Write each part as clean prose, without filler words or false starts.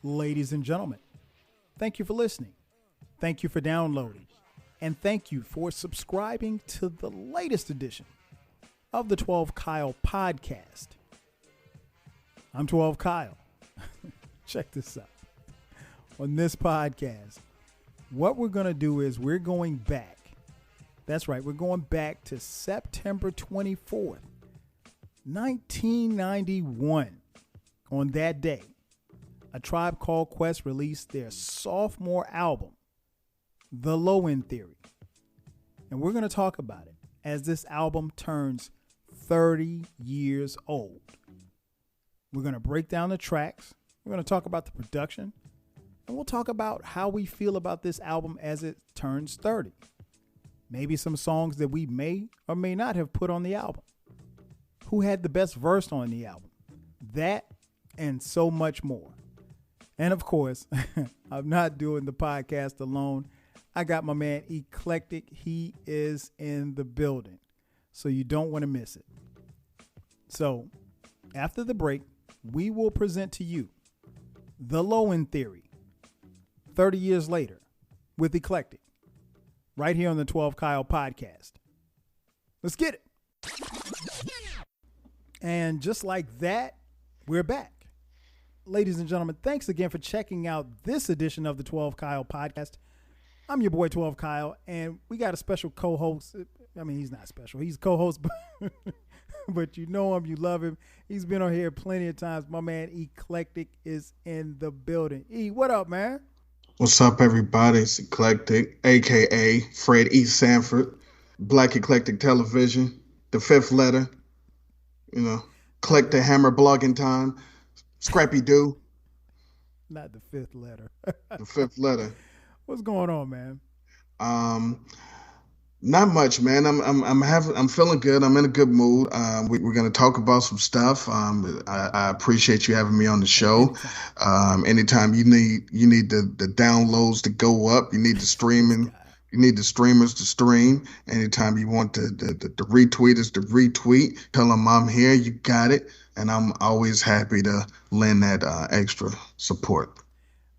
Ladies and gentlemen, thank you for listening. Thank you for downloading. And thank you for subscribing to the latest edition of the 12 Kyle podcast. I'm 12 Kyle. Check this out. On this podcast, what we're going to do is we're going back. That's right. We're going back to September 24th, 1991. On that day, A Tribe Called Quest released their sophomore album, The Low End Theory. And we're going to talk about it as this album turns 30 years old. We're going to break down the tracks. We're going to talk about the production. And we'll talk about how we feel about this album as it turns 30. Maybe some songs that we may or may not have put on the album. Who had the best verse on the album? That and so much more. And of course, I'm not doing the podcast alone. I got my man Eclectik. He is in the building. So you don't want to miss it. So after the break, we will present to you The Low End Theory, 30 years later, with Eclectik, right here on the 12 Kyle podcast. Let's get it. And just like that, we're back. Ladies and gentlemen, thanks again for checking out this edition of the 12 Kyle podcast. I'm your boy 12 Kyle, and we got a special co-host. I mean, he's not special. He's co-host, but you know him, you love him. He's been on here plenty of times. My man Eclectik is in the building. E, what up, man? What's up, everybody? It's Eclectik, a.k.a. Fred E. Sanford, Black Eclectic Television, The Fifth Letter, Click the Hammer Blogging Time, Scrappy Doo. Not The Fifth Letter. The Fifth Letter. What's going on, man? Not much, man. I'm feeling good. I'm in a good mood. We're going to talk about some stuff. I appreciate you having me on the show. Anytime you need the downloads to go up, you need the streaming. You need the streamers to stream. Anytime you want the retweeters to retweet, tell them I'm here. You got it. And I'm always happy to lend that extra support.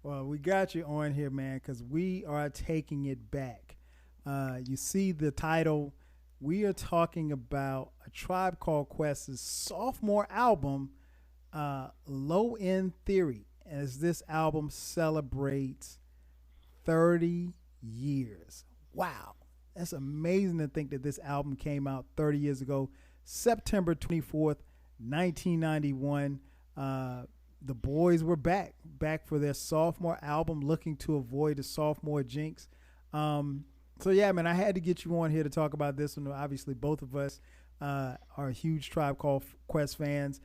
Well, we got you on here, man, because we are taking it back. You see the title. We are talking about A Tribe Called Quest's sophomore album, Low End Theory, as this album celebrates 30 years. Wow. That's amazing to think that this album came out 30 years ago, September 24th, 1991. The boys were back for their sophomore album, looking to avoid the sophomore jinx. So yeah, man, I had to get you on here to talk about this one. Obviously, both of us are huge Tribe Called Quest fans.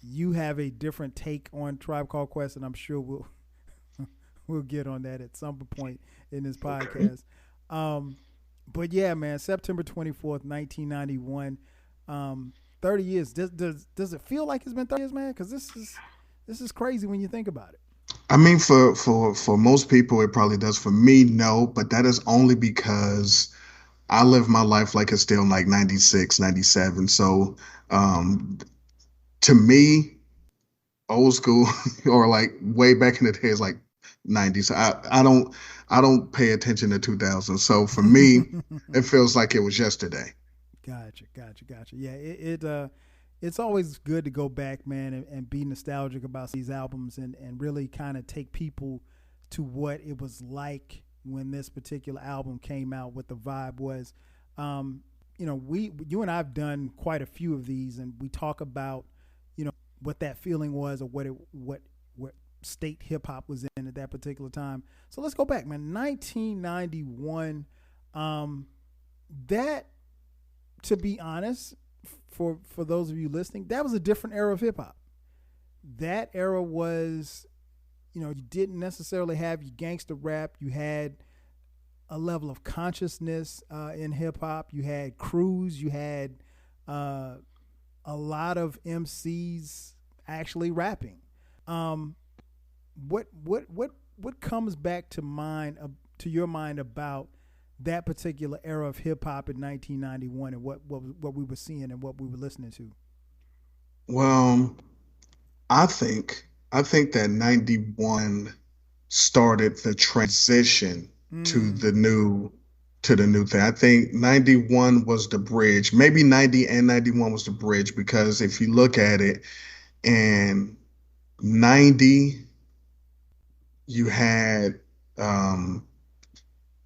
You have a different take on Tribe Called Quest, and I'm sure we'll get on that at some point in this podcast. But yeah, man, September 24th, 1991. 30 years. Does it feel like it's been 30 years, man? Because this is crazy when you think about it. I mean, for most people, it probably does. For me, no, but that is only because I live my life like it's still like 96, 97. So to me, old school or like way back in the day is like 90s. I don't pay attention to 2000. So for me, it feels like it was yesterday. Gotcha. Yeah, it's always good to go back, man, and be nostalgic about these albums and really kind of take people to what it was like when this particular album came out, what the vibe was. You and I've done quite a few of these, and we talk about, what that feeling was or what state hip hop was in at that particular time. So let's go back, man. 1991. That, to be honest, for those of you listening, that was a different era of hip hop. That era was, you didn't necessarily have your gangster rap. You had a level of consciousness in hip hop. You had crews. You had a lot of MCs actually rapping. What comes back to your mind about that particular era of hip hop in 1991 and what we were seeing and what we were listening to? Well, I think I think that 91 started the transition to Mm, the new to the new thing. I think 91 was the bridge. Maybe 90 and 91 was the bridge because if you look at it in 90 you had um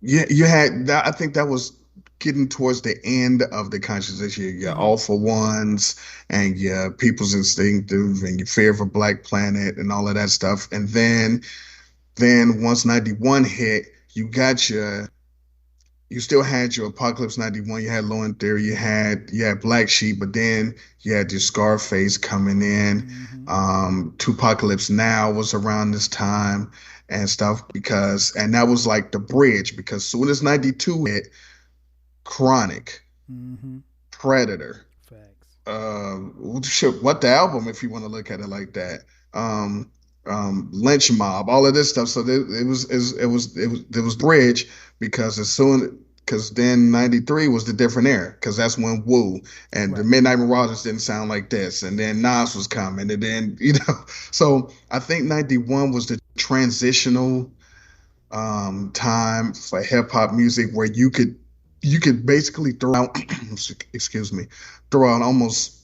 you had that. I think that was getting towards the end of the conscious year. Your hmm All for Ones and your People's Instinctive and your Fear of a Black Planet and all of that stuff. And then once 91 hit, you still had your Apocalypse 91, you had Low End Theory, you had Black Sheep, but then you had your Scarface coming in. hmm Tupacalypse Now was around this time and stuff and that was like the bridge because soon as 92 hit, Chronic, hmm Predator, Facts. shit, what the album if you want to look at it like that. Um, Lynch Mob, all of this stuff. So it was bridge because then 93 was the different era because that's when Wu and the Right. Midnight Marauders didn't sound like this and then Nas was coming and then so I think 91 was the transitional time for hip hop music where you could basically throw out excuse me, throw out almost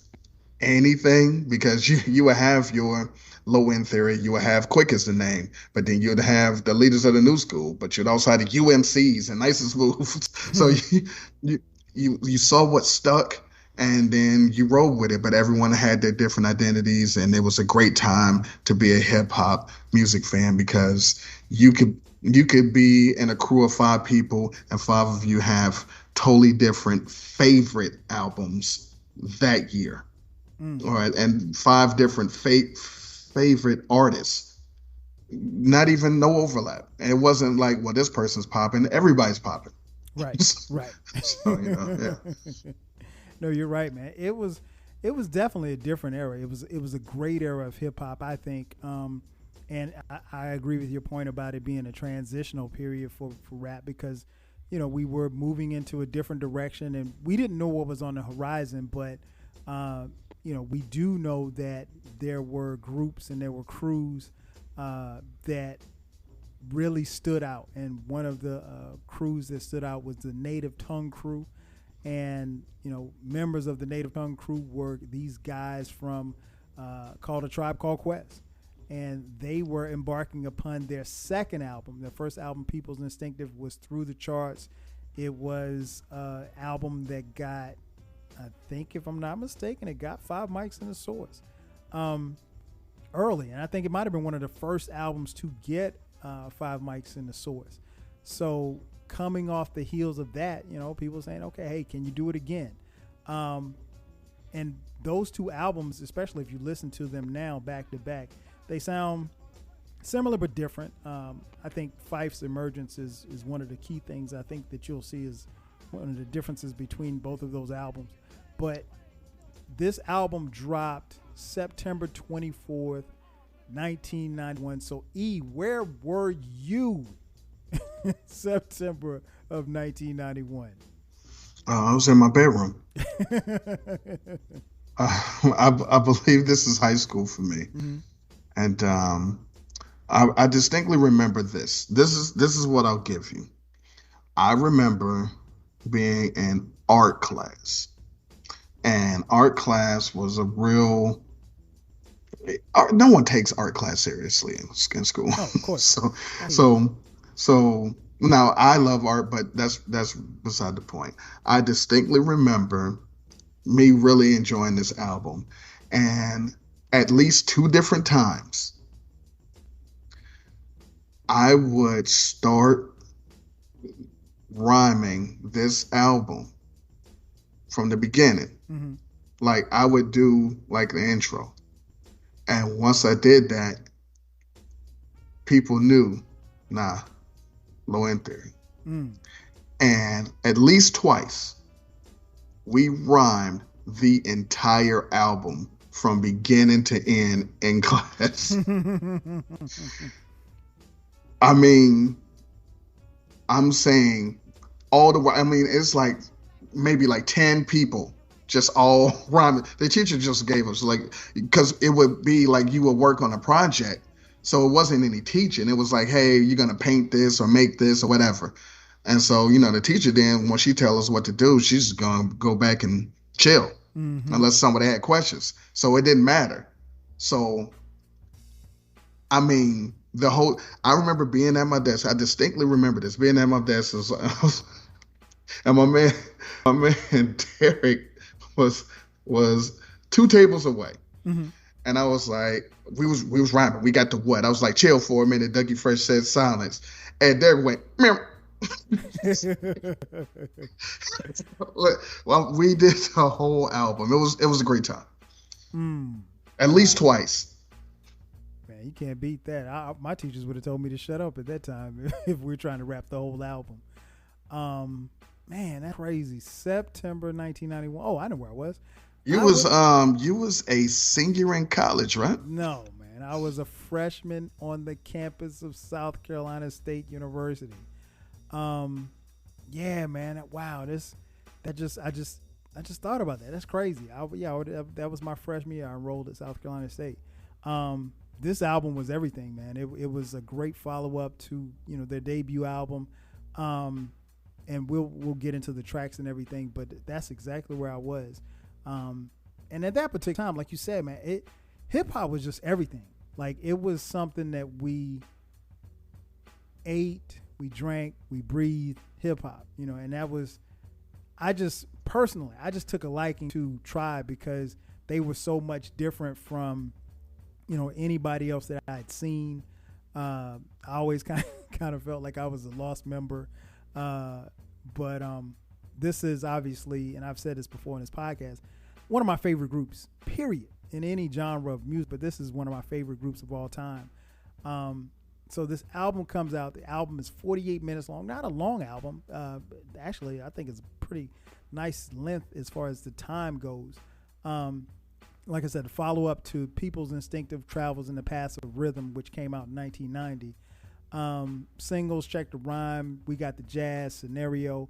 anything because you would have your Low End Theory, you would have Quick as the name, but then you'd have the leaders of the new school, but you'd also have the UMCs and Nicest Moves. So you you saw what stuck and then you rode with it, but everyone had their different identities and it was a great time to be a hip hop music fan because you could be in a crew of five people and five of you have totally different favorite albums that year. Mm. All right, and five different favorite artists. Not even no overlap. And it wasn't like, well, this person's popping, everybody's popping. Right. Right. So, yeah. No, you're right, man. It was definitely a different era. It was a great era of hip hop, I think. And I agree with your point about it being a transitional period for rap because, we were moving into a different direction and we didn't know what was on the horizon, but we do know that there were groups and there were crews that really stood out. And one of the crews that stood out was the Native Tongue crew. And, members of the Native Tongue crew were these guys from called A Tribe Called Quest. And they were embarking upon their second album. Their first album, People's Instinctive, was through the charts. It was an album that got, I think, if I'm not mistaken, it got 5 mics in the source early. And I think it might have been one of the first albums to get 5 mics in the source. So coming off the heels of that, people saying, okay, hey, can you do it again? And those two albums, especially if you listen to them now back to back, they sound similar but different. I think Fife's emergence is one of the key things I think that you'll see is one of the differences between both of those albums. But this album dropped September 24th, 1991. So, where were you September of 1991? I was in my bedroom. I believe this is high school for me. Mm-hmm. And I distinctly remember this. This is what I'll give you. I remember being in art class, and art class was a real. No one takes art class seriously in school. Oh, of course. so so so now I love art, but that's beside the point. I distinctly remember me really enjoying this album, and at least two different times I would start rhyming this album from the beginning. Mm-hmm. Like I would do like the intro. And once I did that, people knew, nah, Low End Theory. Mm. And at least twice, we rhymed the entire album from beginning to end in class. I mean, I'm saying all the way. I mean, it's like maybe like 10 people just all rhyming. The teacher just gave us like, because it would be like you would work on a project. So it wasn't any teaching. It was like, hey, you're going to paint this or make this or whatever. And so, the teacher then, when she tells us what to do, she's just going to go back and chill unless somebody had questions. So it didn't matter. So, I mean, I remember being at my desk. I distinctly remember this, being at my desk. And my man Derek was 2 tables away. And I was like, we was rhyming. We got to what? I was like, chill for a minute. Dougie Fresh said silence. And Derek went, meow. Well, we did the whole album. It was a great time. At least twice. Man, you can't beat that. My teachers would have told me to shut up at that time if we were trying to rap the whole album. Man, that's crazy. September 1991. Oh, I know where I was. You was a senior in college, right? No, man. I was a freshman on the campus of South Carolina State University. Yeah, man. Wow, I just thought about that. That's crazy. That was my freshman year. I enrolled at South Carolina State. This album was everything, man. It was a great follow up to their debut album. And we'll get into the tracks and everything, but that's exactly where I was. And at that particular time, like you said, man, hip hop was just everything. Like it was something that we ate, we drank, we breathed hip hop, and that was, I just took a liking to Tribe because they were so much different from, anybody else that I had seen. I always kind of felt like I was a lost member. But this is obviously, and I've said this before in this podcast, one of my favorite groups, period, in any genre of music. But this is one of my favorite groups of all time. So this album comes out. The album is 48 minutes long. Not a long album. Actually, I think it's a pretty nice length as far as the time goes. Like I said, the follow-up to People's Instinctive Travels in the Paths of Rhythm, which came out in 1990. Singles, Check the Rhyme, We Got the Jazz, Scenario.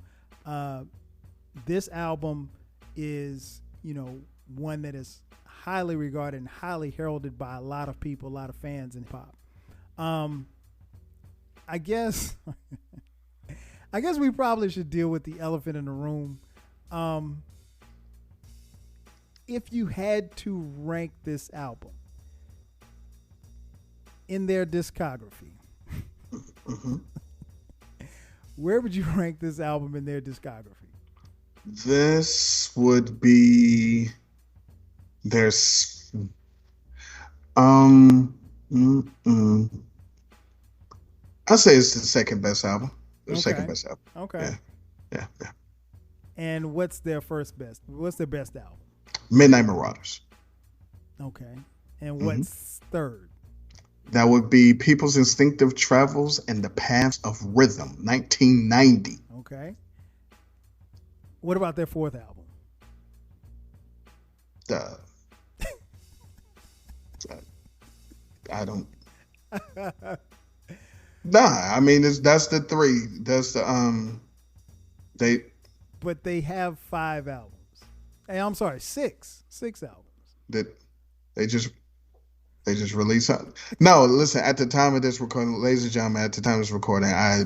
This album is, one that is highly regarded and highly heralded by a lot of people, a lot of fans in hip hop. I guess we probably should deal with the elephant in the room. If you had to rank this album in their discography, where would you rank this album in their discography? This would be I say it's the second best album. Second best album. Okay. Yeah. And what's their first best? What's their best album? Midnight Marauders. Okay. And what's third? That would be People's Instinctive Travels and the Paths of Rhythm, 1990. Okay. What about their fourth album? I don't. Nah, I mean that's the three. That's the they. But they have 5 albums. Hey, I'm sorry, 6 albums. That they just released something. No, listen. At the time of this recording, ladies and gentlemen, at the time of this recording, I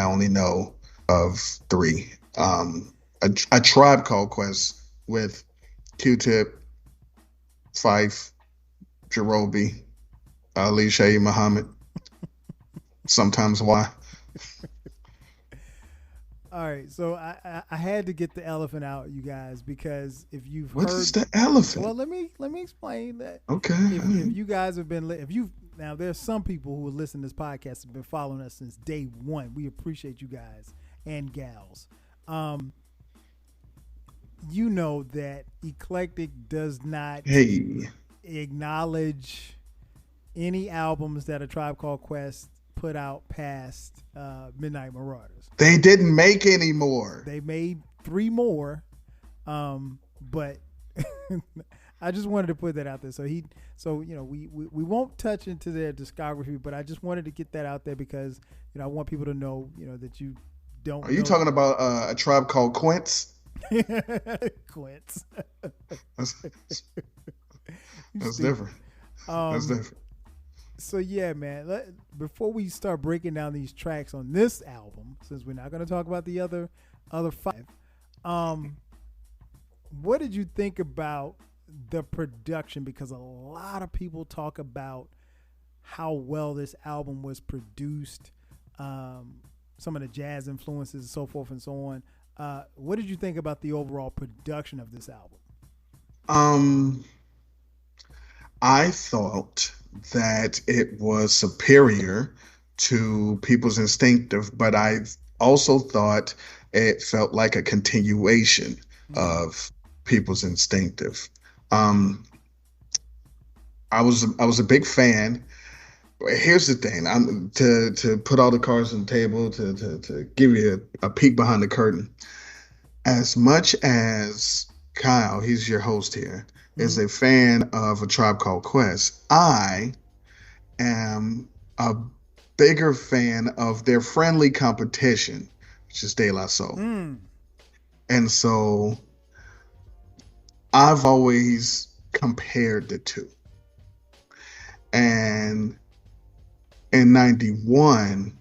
only know of 3. A Tribe Called Quest with Q-Tip, Phife, Jerobi, Ali Shayi Muhammad. Sometimes why. All right, so I had to get the elephant out, you guys, because if you've heard, what is the elephant? Well, let me explain that. Okay. If you guys have been, now there's some people who listen to this podcast have been following us since day one. We appreciate you guys and gals. You know that Eclectic does not acknowledge any albums that A Tribe Called Quest put out past Midnight Marauders. They didn't make any more. They made 3 more, but I just wanted to put that out there. So we won't touch into their discography, but I just wanted to get that out there because I want people to know that you don't. Are you talking about A Tribe Called Quince? Quince. That's that's Stupid. different. That's Um, different. so yeah, man. Before we start breaking down these tracks on this album, since we're not going to talk about the other five, um, what did you think about the production? Because a lot of people talk about how well this album was produced, some of the jazz influences, and so forth and so on. What did you think about the overall production of this album? Um, I thought that it was superior to People's Instinctive, but I also thought it felt like a continuation Mm, of People's Instinctive. Um, I was a big fan. Here's the thing. I'm to put all the cards on the table to give you a peek behind the curtain. As much as Kyle, he's your host here, is mm, a fan of A Tribe Called Quest, I am a bigger fan of their friendly competition, which is De La Soul. mm, And so I've always compared the two. And in 91,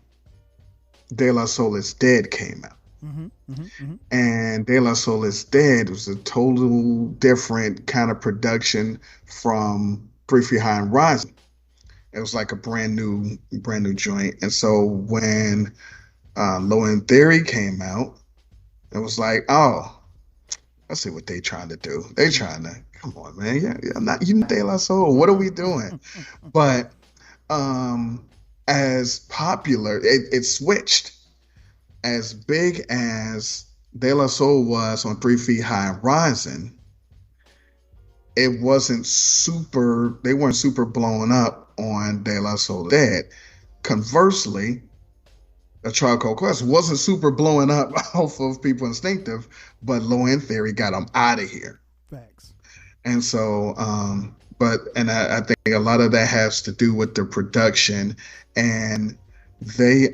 De La Soul is Dead came out. mm-hmm, mm-hmm, mm-hmm. And De La Soul is Dead was a total different kind of production from 3 Feet High and Rising. It was like a brand new joint. And so when Low End Theory came out, it was like, oh, I see what they trying to do. They trying to come on, man. Yeah, yeah, I'm not you De La Soul. What are we doing? But um, as popular, it switched. As big as De La Soul was on 3 Feet High and Rising, it wasn't super. They weren't super blown up on De La Soul Dead. Conversely, A Tribe Called Quest wasn't super blowing up off of People Instinctive, but Low End Theory got them out of here. Facts. And so, I think a lot of that has to do with the production, and they,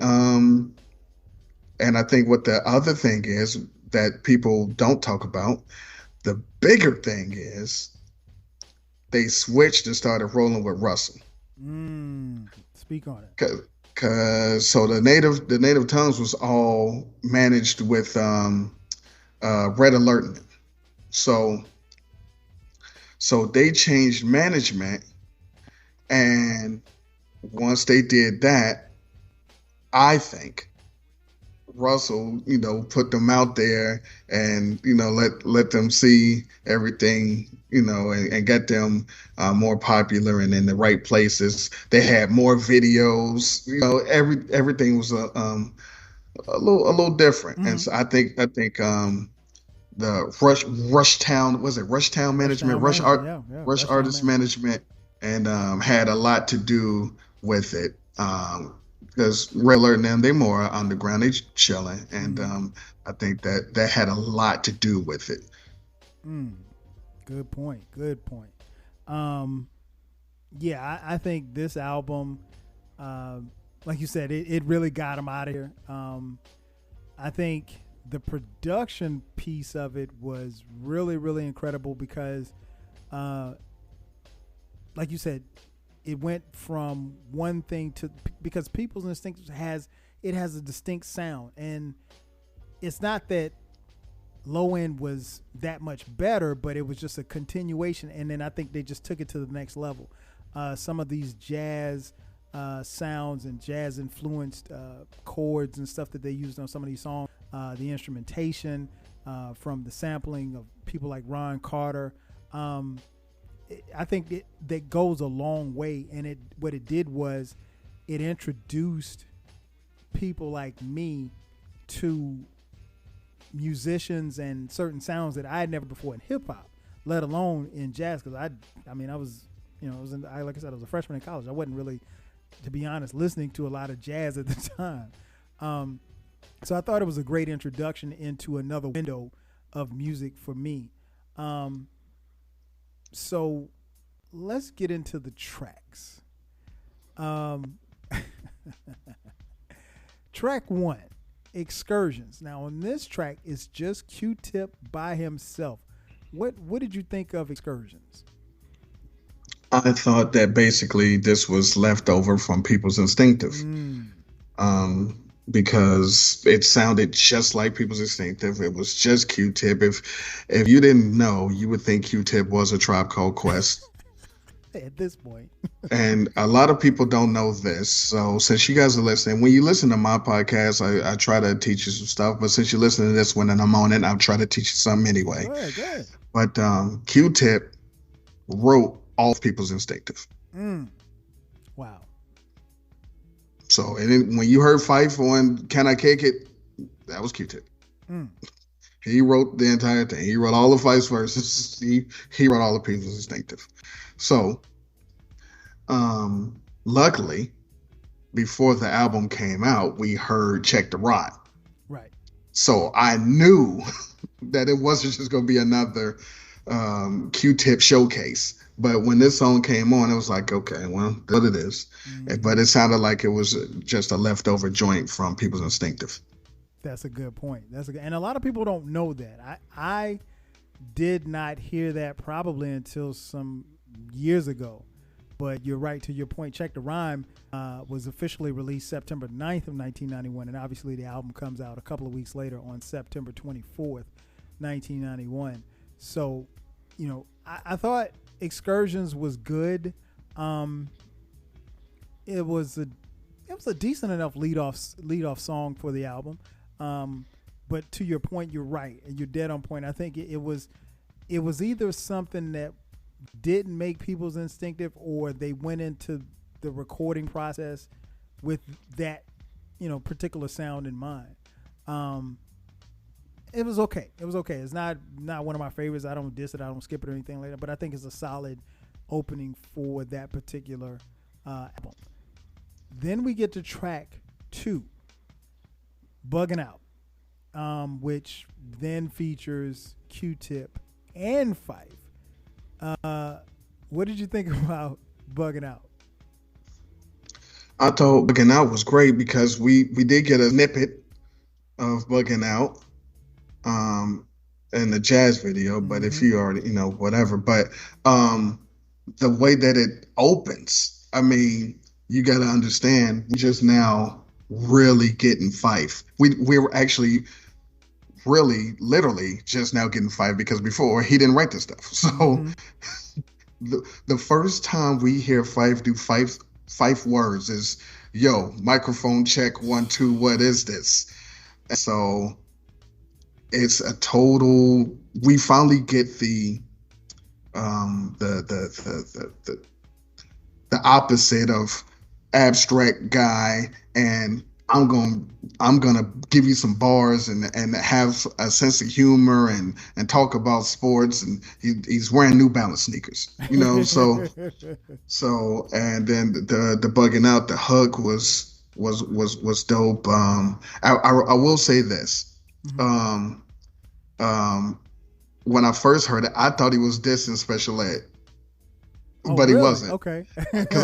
and I think what the other thing is that people don't talk about, the bigger thing is they switched and started rolling with Russell. Speak on it. Cause so the native tongues was all managed with Red Alert. So they changed management, and once they did that, I think Russell, put them out there and let them see everything, and get them more popular and in the right places. They had more videos, everything was a little different. And Mm-hmm. so I think the Rushtown, was it Rushtown Management, Rushdown management. Yeah, yeah. Rush Rushdown Artist management. Management, and had a lot to do with it. Because Red Alert and them, they more underground, they chilling, and Mm-hmm. I think that had a lot to do with it. Mm. Good point. Good point. Um, yeah, I think this album, uh, like you said, it really got him out of here. I think the production piece of it was really, really incredible because, uh, like you said, it went from one thing to because People's Instinct has a distinct sound, and it's not that Low End was that much better, but it was just a continuation, and then I think they just took it to the next level. Some of these jazz sounds and jazz influenced chords and stuff that they used on some of these songs, the instrumentation from the sampling of people like Ron Carter. I think that goes a long way, and what it did was it introduced people like me to musicians and certain sounds that I had never before in hip hop, let alone in jazz. Because I was, like I said, I was a freshman in college. I wasn't really, to be honest, listening to a lot of jazz at the time. So I thought it was a great introduction into another window of music for me. So let's get into the tracks. Track one. Excursions. Now on this track, it's just Q-Tip by himself. What did you think of Excursions? I thought that basically this was left over from People's Instinctive. Because it sounded just like People's Instinctive. It was just Q-Tip. If you didn't know, you would think Q-Tip was a Tribe Called Quest. At this point. And a lot of people don't know this. So since you guys are listening, when you listen to my podcast, I try to teach you some stuff. But since you're listening to this one and I'm on it, I'll try to teach you something anyway. Go ahead. But Q-Tip wrote all of People's Instinctive. Wow. So when you heard Fife on Can I Kick It, that was Q-Tip. He wrote the entire thing. He wrote all the Fife's verses. He wrote all the People's Instinctive. So, luckily, before the album came out, we heard Check the Ride. Right. So I knew that it wasn't just going to be another Q-Tip showcase. But when this song came on, it was like, okay, well, that's what it is. But it sounded like it was just a leftover joint from People's Instinctive. That's a good point. And a lot of people don't know that. I did not hear that probably until some years ago. But you're right, to your point. Check the Rhyme was officially released September 9th of 1991. And obviously the album comes out a couple of weeks later on September 24th, 1991. So, I thought Excursions was good. It was a decent enough lead off song for the album. But to your point, you're right, and you're dead on point. I think it was either something that didn't make People's Instinctive, or they went into the recording process with that, particular sound in mind. It was okay. It's not one of my favorites. I don't diss it. I don't skip it or anything like that. But I think it's a solid opening for that particular album. Then we get to track 2, Bugging Out, which then features Q-Tip and Fife. What did you think about Bugging Out? I thought Bugging Out was great because we did get a snippet of Bugging Out in the jazz video, but if you already, whatever. But the way that it opens, I mean, you got to understand, we just now really getting Fife. We were actually really literally just now getting Fife, because before he didn't write this stuff. So the first time we hear Fife do Fife words is, yo, microphone check 1 2, what is this? And so it's a total, we finally get the opposite of abstract guy, and I'm gonna give you some bars and have a sense of humor and talk about sports, and he's wearing New Balance sneakers, so and then the Bugging Out, the hook was dope. I will say this. When I first heard it, I thought he was dissing Special Ed. But really? He wasn't. Okay. Because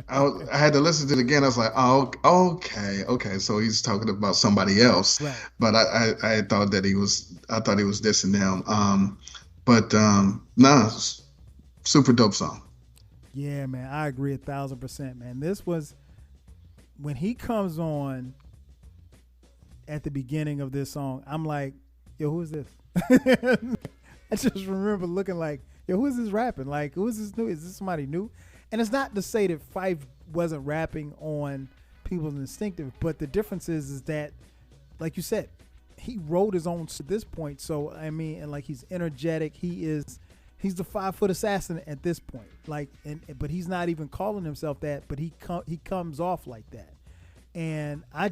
I had to listen to it again. I was like, oh, okay. So he's talking about somebody else. Right. But I thought that he was dissing them. Super dope song. Yeah, man, I agree 1,000%, man. This was when he comes on at the beginning of this song. I'm like, yo, who is this? I just remember looking like, yo, who is this rapping? Like, who is this new? Is this somebody new? And it's not to say that Fife wasn't rapping on People's Instinctive, but the difference is that, like you said, he wrote his own at this point. So, I mean, and like, he's energetic. He's the 5-foot assassin at this point. Like, but he's not even calling himself that, but he comes off like that. And I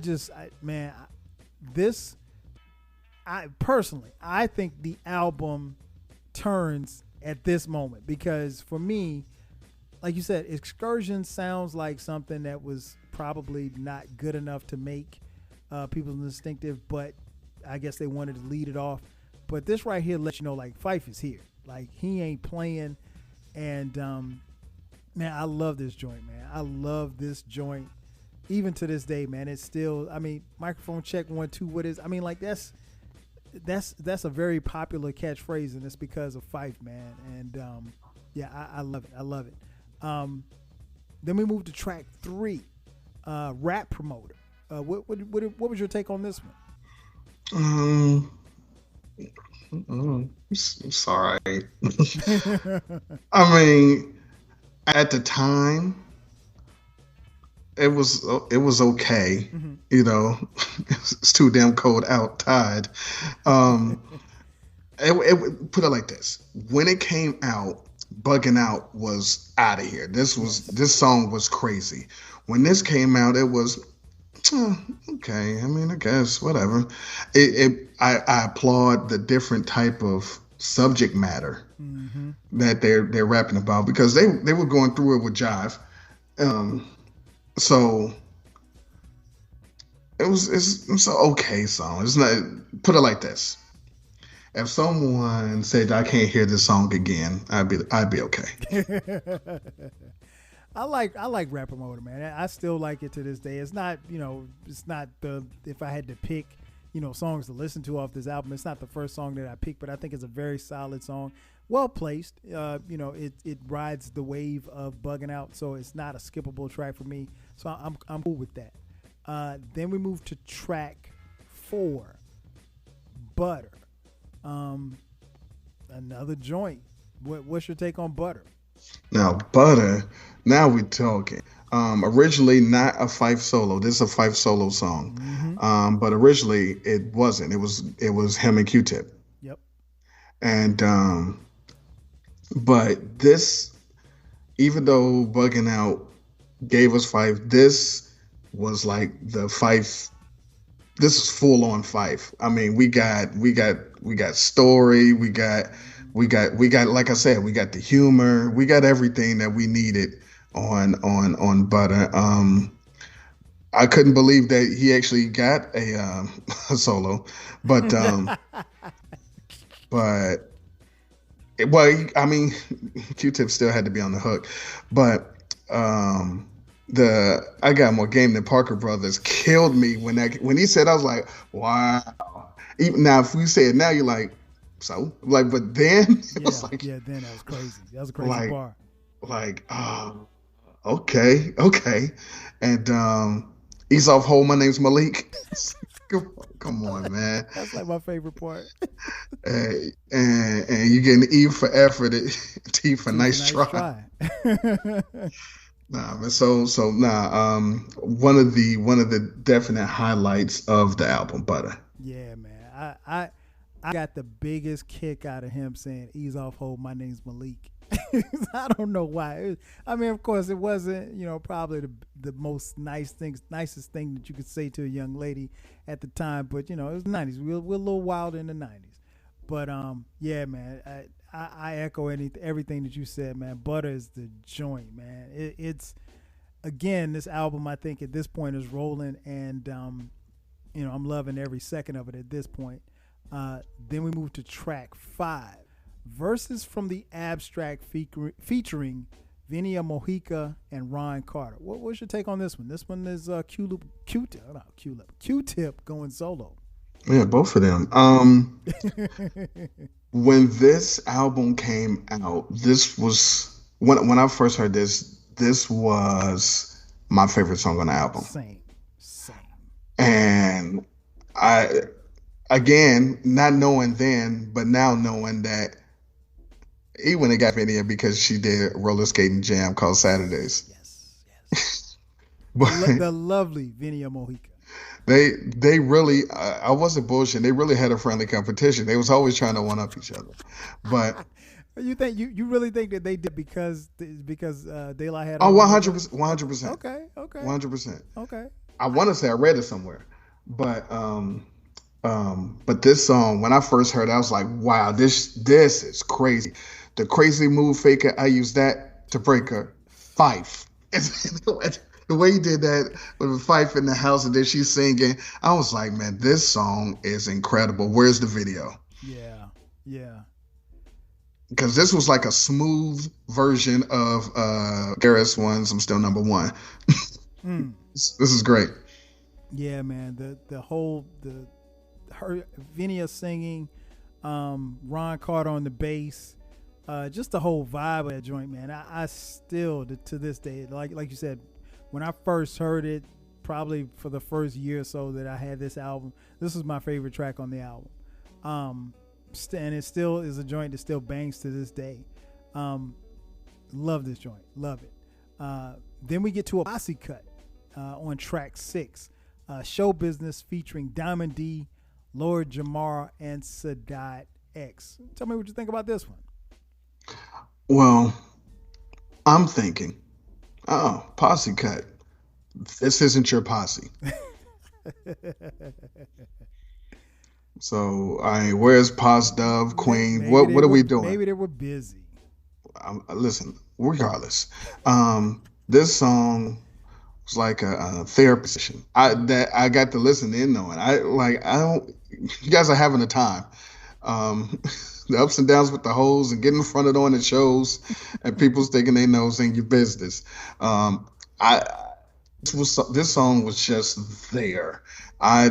personally think the album turns at this moment, because for me, like you said, Excursion sounds like something that was probably not good enough to make People's Instinctive, but I guess they wanted to lead it off. But this right here lets you know, like, Fife is here. Like, he ain't playing. And man, I love this joint, man. I love this joint even to this day, man, it's still. I mean, microphone check 1 2. What is? I mean, like that's a very popular catchphrase, and it's because of Fife, man. And yeah, I love it. I love it. Then we move to track 3, Rap Promoter. What was your take on this one? I'm sorry. I mean, at the time, it was okay. Mm-hmm. You know, it's too damn cold outside. Put it like this: when it came out, "Bugging Out" was out of here. This song was crazy. When this came out, it was okay. I mean, I guess whatever. I applaud the different type of subject matter Mm-hmm. that they're rapping about, because they were going through it with Jive. So it's an okay song. It's not. Put it like this: if someone said I can't hear this song again, I'd be okay. I like Rap Promoter, man. I still like it to this day. It's not, it's not if I had to pick, songs to listen to off this album, it's not the first song that I picked, but I think it's a very solid song. Well placed. It rides the wave of Bugging Out, so it's not a skippable track for me. So I'm cool with that. Then we move to track 4, Butter. Another joint. What's your take on Butter? Now, Butter. Now we're talking. Originally not a Fife solo. This is a Fife solo song. Mm-hmm. But originally it wasn't. It was him and Q-Tip. Yep. And but this, even though Bugging Out gave us Fife, this was like the Fife. This is full on Fife. I mean, we got story. We got like I said, we got the humor. We got everything that we needed on Butter. I couldn't believe that he actually got a solo, but I mean, Q-Tip still had to be on the hook, but I Got More Game Than Parker Brothers killed me when he said, I was like, wow. Even now, if we say it now, you're like, so like, but then it was like, then that was crazy. That was a crazy bar. Like, okay, and ease off hole. My name's Malik. Come on, man. That's like my favorite part. And you getting E for effort, T for nice try. Nah, man. So one of the definite highlights of the album, Butter. Yeah, man. I got the biggest kick out of him saying, "Ease off, hold. My name's Malik." I don't know why. I mean, of course, it wasn't, probably the most nicest thing that you could say to a young lady at the time. But it was the '90s. We're a little wild in the '90s. But yeah, man. I echo everything that you said, man. Butter is the joint, man. It's again, this album, I think at this point is rolling, and I'm loving every second of it at this point. Then we move to track 5, Verses from the Abstract, featuring Vinia Mojica and Ron Carter. What's your take on this one? This one is Q-Tip going solo. Yeah, both of them. When this album came out, this was when I first heard this. This was my favorite song on the album. Same. And I, again, not knowing then, but now knowing that he wouldn't have got Vinia because she did a roller skating jam called Saturdays. Yes. But the lovely Vinia Mojica. They really, I wasn't bullshitting. They really had a friendly competition. They was always trying to one up each other. But you think you really think that they did because De La had 100%. Okay. 100%. Okay. I want to say I read it somewhere, but this song, when I first heard it, I was like, wow, this is crazy. The crazy move faker, I used that to break her. Fife. The way he did that with Fife in the house and then she's singing, I was like, man, this song is incredible. Where's the video? Yeah. Because this was like a smooth version of Garris One's I'm Still Number One. This is great. Yeah, man. The whole her Vinia singing, Ron Carter on the bass, just the whole vibe of that joint, man. I still to this day, like you said, when I first heard it, probably for the first year or so that I had this album, this was my favorite track on the album. And it still is a joint that still bangs to this day. Love this joint, love it. Then we get to a posse cut on track 6, Show Business featuring Diamond D, Lord Jamar, and Sadat X. Tell me what you think about this one. Well, I'm thinking, oh, posse cut. This isn't your posse. So, where's Pos Dove, Queen? What are we doing? Maybe they were busy. Listen, regardless, this song was like a therapy session. I got to listen in on. I don't. You guys are having a time. The ups and downs with the hoes and getting in front of it on the shows, and people thinking they know in your business. I this song was just there. I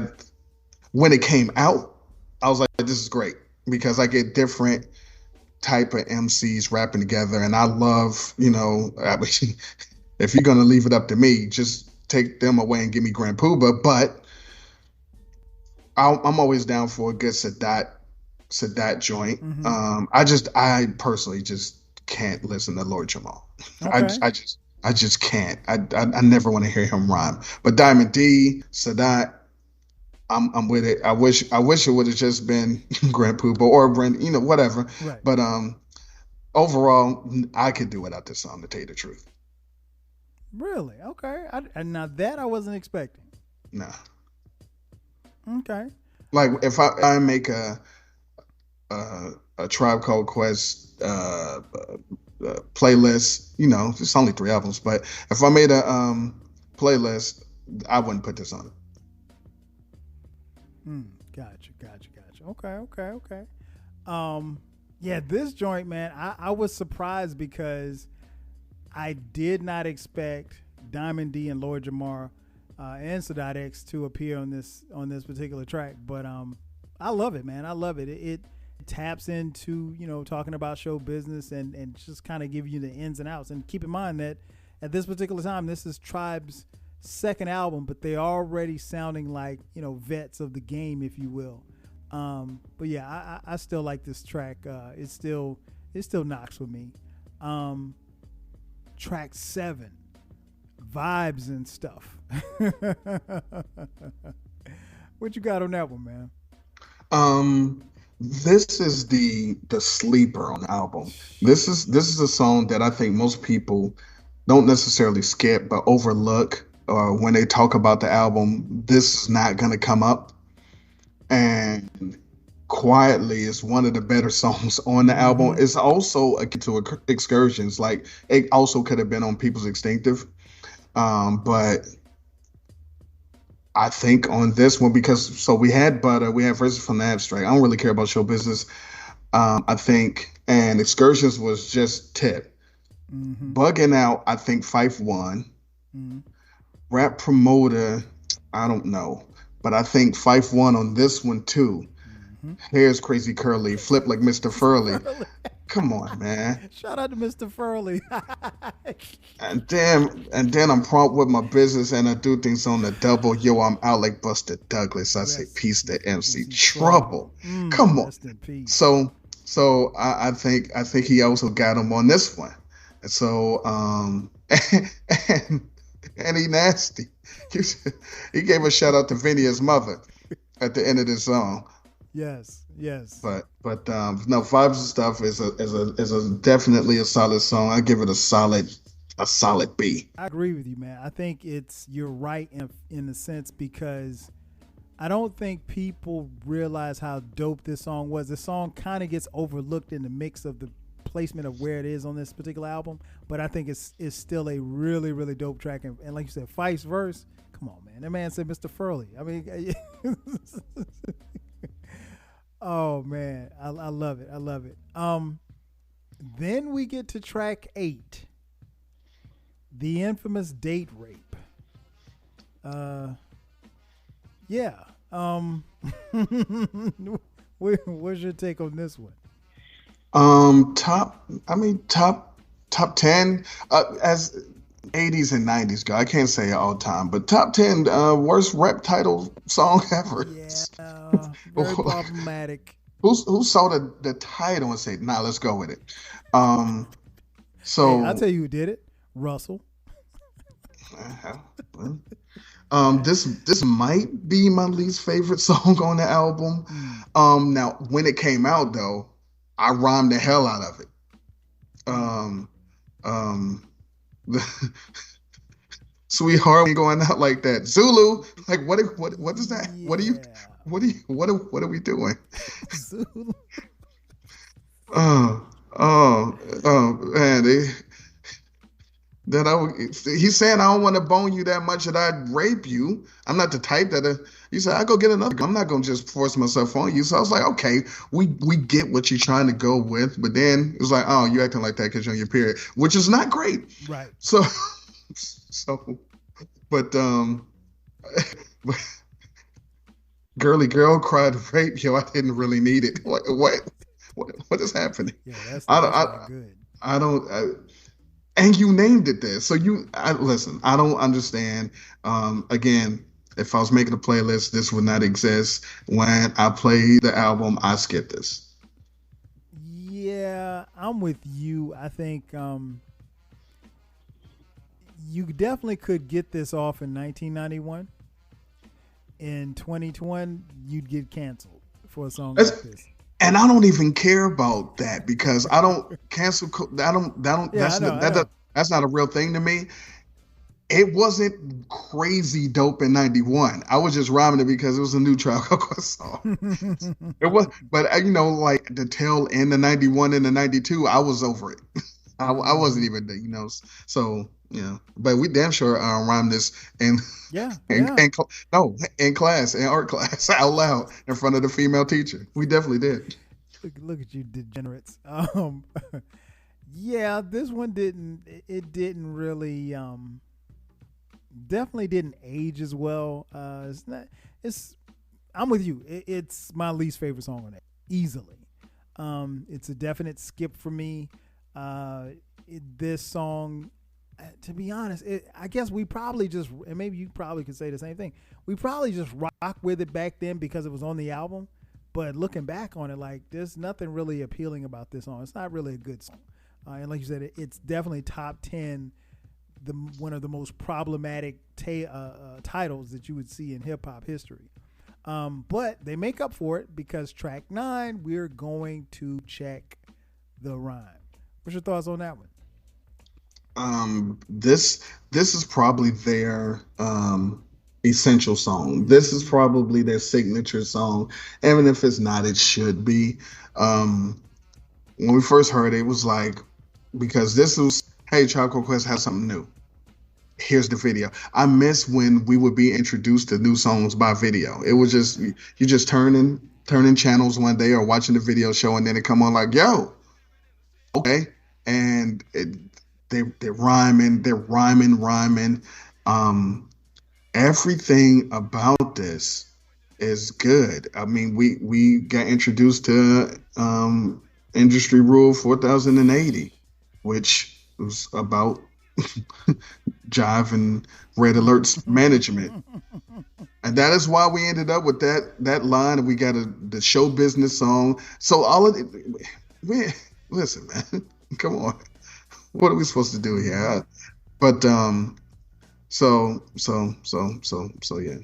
When it came out, I was like, this is great because I get different type of MCs rapping together, and I love, if you're gonna leave it up to me, just take them away and give me Grand Puba. But I'm always down for a good Sadat joint. Mm-hmm. I personally just can't listen to Lord Jamal. Okay. I just can't. I never want to hear him rhyme. But Diamond D, Sadat, I'm with it. I wish it would have just been Grand Puba or Brent, whatever. Right. But overall, I could do without this song, to tell you the truth. Really? Okay. And now that I wasn't expecting. Nah. Okay. Like if I make a Tribe Called Quest playlist, it's only 3 albums, but if I made a playlist, I wouldn't put this on it. Gotcha. Okay. Yeah, this joint, man, I was surprised because I did not expect Diamond D and Lord Jamar and Sadat X to appear on this particular track, but I love it, man. I love it. It taps into talking about show business and just kind of give you the ins and outs. And keep in mind that at this particular time, this is Tribe's second album, but they're already sounding like vets of the game, if you will. But yeah, I still like this track. It still knocks with me. Track 7, Vibes and Stuff. What you got on that one, man? This is the sleeper on the album. This is a song that I think most people don't necessarily skip but overlook when they talk about the album. This is not going to come up, and quietly is one of the better songs on the album. It's also akin to Excursions. Like, it also could have been on People's Extinctive, but I think on this one, because we had Butter, we had Verses from the Abstract. I don't really care about show business. I think, and Excursions was just tip. Bugging Out, I think Fife won. Rap Promoter, I don't know, but I think Fife won on this one too. Hair's Crazy Curly, Flip Like Mr. Furley. Come on, man. Shout out to Mr. Furley. and then I'm prompt with my business, and I do things on the double. Yo, I'm out like Buster Douglas. I say peace to MC Trouble. Come on. So I think he also got him on this one. And so and he nasty. He gave a shout out to Vinia's mother at the end of this song. Yes. But no, Vibes and Stuff is a definitely a solid song. I give it a solid B. I agree with you, man. I think you're right in the sense, because I don't think people realize how dope this song was. The song kind of gets overlooked in the mix of the placement of where it is on this particular album, but I think it's still a really, really dope track. And like you said, Fife's verse, come on, man. That man said Mr. Furley. I mean, oh man, I love it. Then we get to track 8, the infamous Date Rape. Uh, yeah. What's your take on this one? Top 10 as 80s and 90s go. I can't say all time, but top 10 worst rap title song ever. Yeah, very problematic. Who saw the title and said, "Nah, let's go with it." Um, Hey, I'll so tell you who did it. Russell. uh, this might be my least favorite song on the album. Mm, Now when it came out though, I rhymed the hell out of it. mm. Um, um, Sweetheart ain't going out like that. Zulu, like what is that? Yeah. What are we doing? Zulu. Oh, man, he's saying I don't want to bone you that much that I'd rape you. I'm not the type that he said I go get another. I'm not gonna just force myself on you. So I was like, okay, we get what you're trying to go with, but then it was like, oh, you acting like that because you're on your period, which is not great. Right. So so, but girly girl cried rape. Yo, I didn't really need it. What is happening? Yeah, that's I don't that's not good. I don't. And you named it this. So listen. I don't understand. Again, if I was making a playlist, this would not exist. When I play the album, I skip this. Yeah, I'm with you. I think you definitely could get this off in 1991. In 2021, you'd get canceled for a song That's, like this. and I don't even care about that because I don't cancel. I don't. Yeah, I know. That's not a real thing to me. It wasn't crazy dope in '91. I was just rhyming it because it was a new Tribe Called Quest song. It was, but like the tail end of '91 and the '92, I was over it. I wasn't even, so But we damn sure rhymed this in Yeah, in, yeah. in no in class in art class out loud in front of the female teacher. We definitely did. Look at you, degenerates. Yeah, this one didn't. It didn't really. Definitely didn't age as well. It's not. It's. I'm with you. It's my least favorite song on it, easily. It's a definite skip for me. This song, to be honest, I guess we probably just, and maybe you probably could say the same thing. We probably just rock with it back then because it was on the album. But looking back on it, like there's nothing really appealing about this song. It's not really a good song. And like you said, it's definitely top 10, one of the most problematic titles that you would see in hip hop history. But they make up for it because track 9, we're going to check the rhyme. What's your thoughts on that one? This is probably their essential song. This is probably their signature song. Even if it's not, it should be. When we first heard it, it was like, because this was, hey, Tribe Called Quest has something new. Here's the video. I miss when we would be introduced to new songs by video. It was just you just turning channels one day or watching the video show, and then it come on like, yo, okay, and they're rhyming. Everything about this is good. I mean, we got introduced to Industry Rule 4080, which was about Jive and Red Alert's management. And that is why we ended up with that line, and we got the show business song. So all of it, listen, man, come on. What are we supposed to do here? But yeah.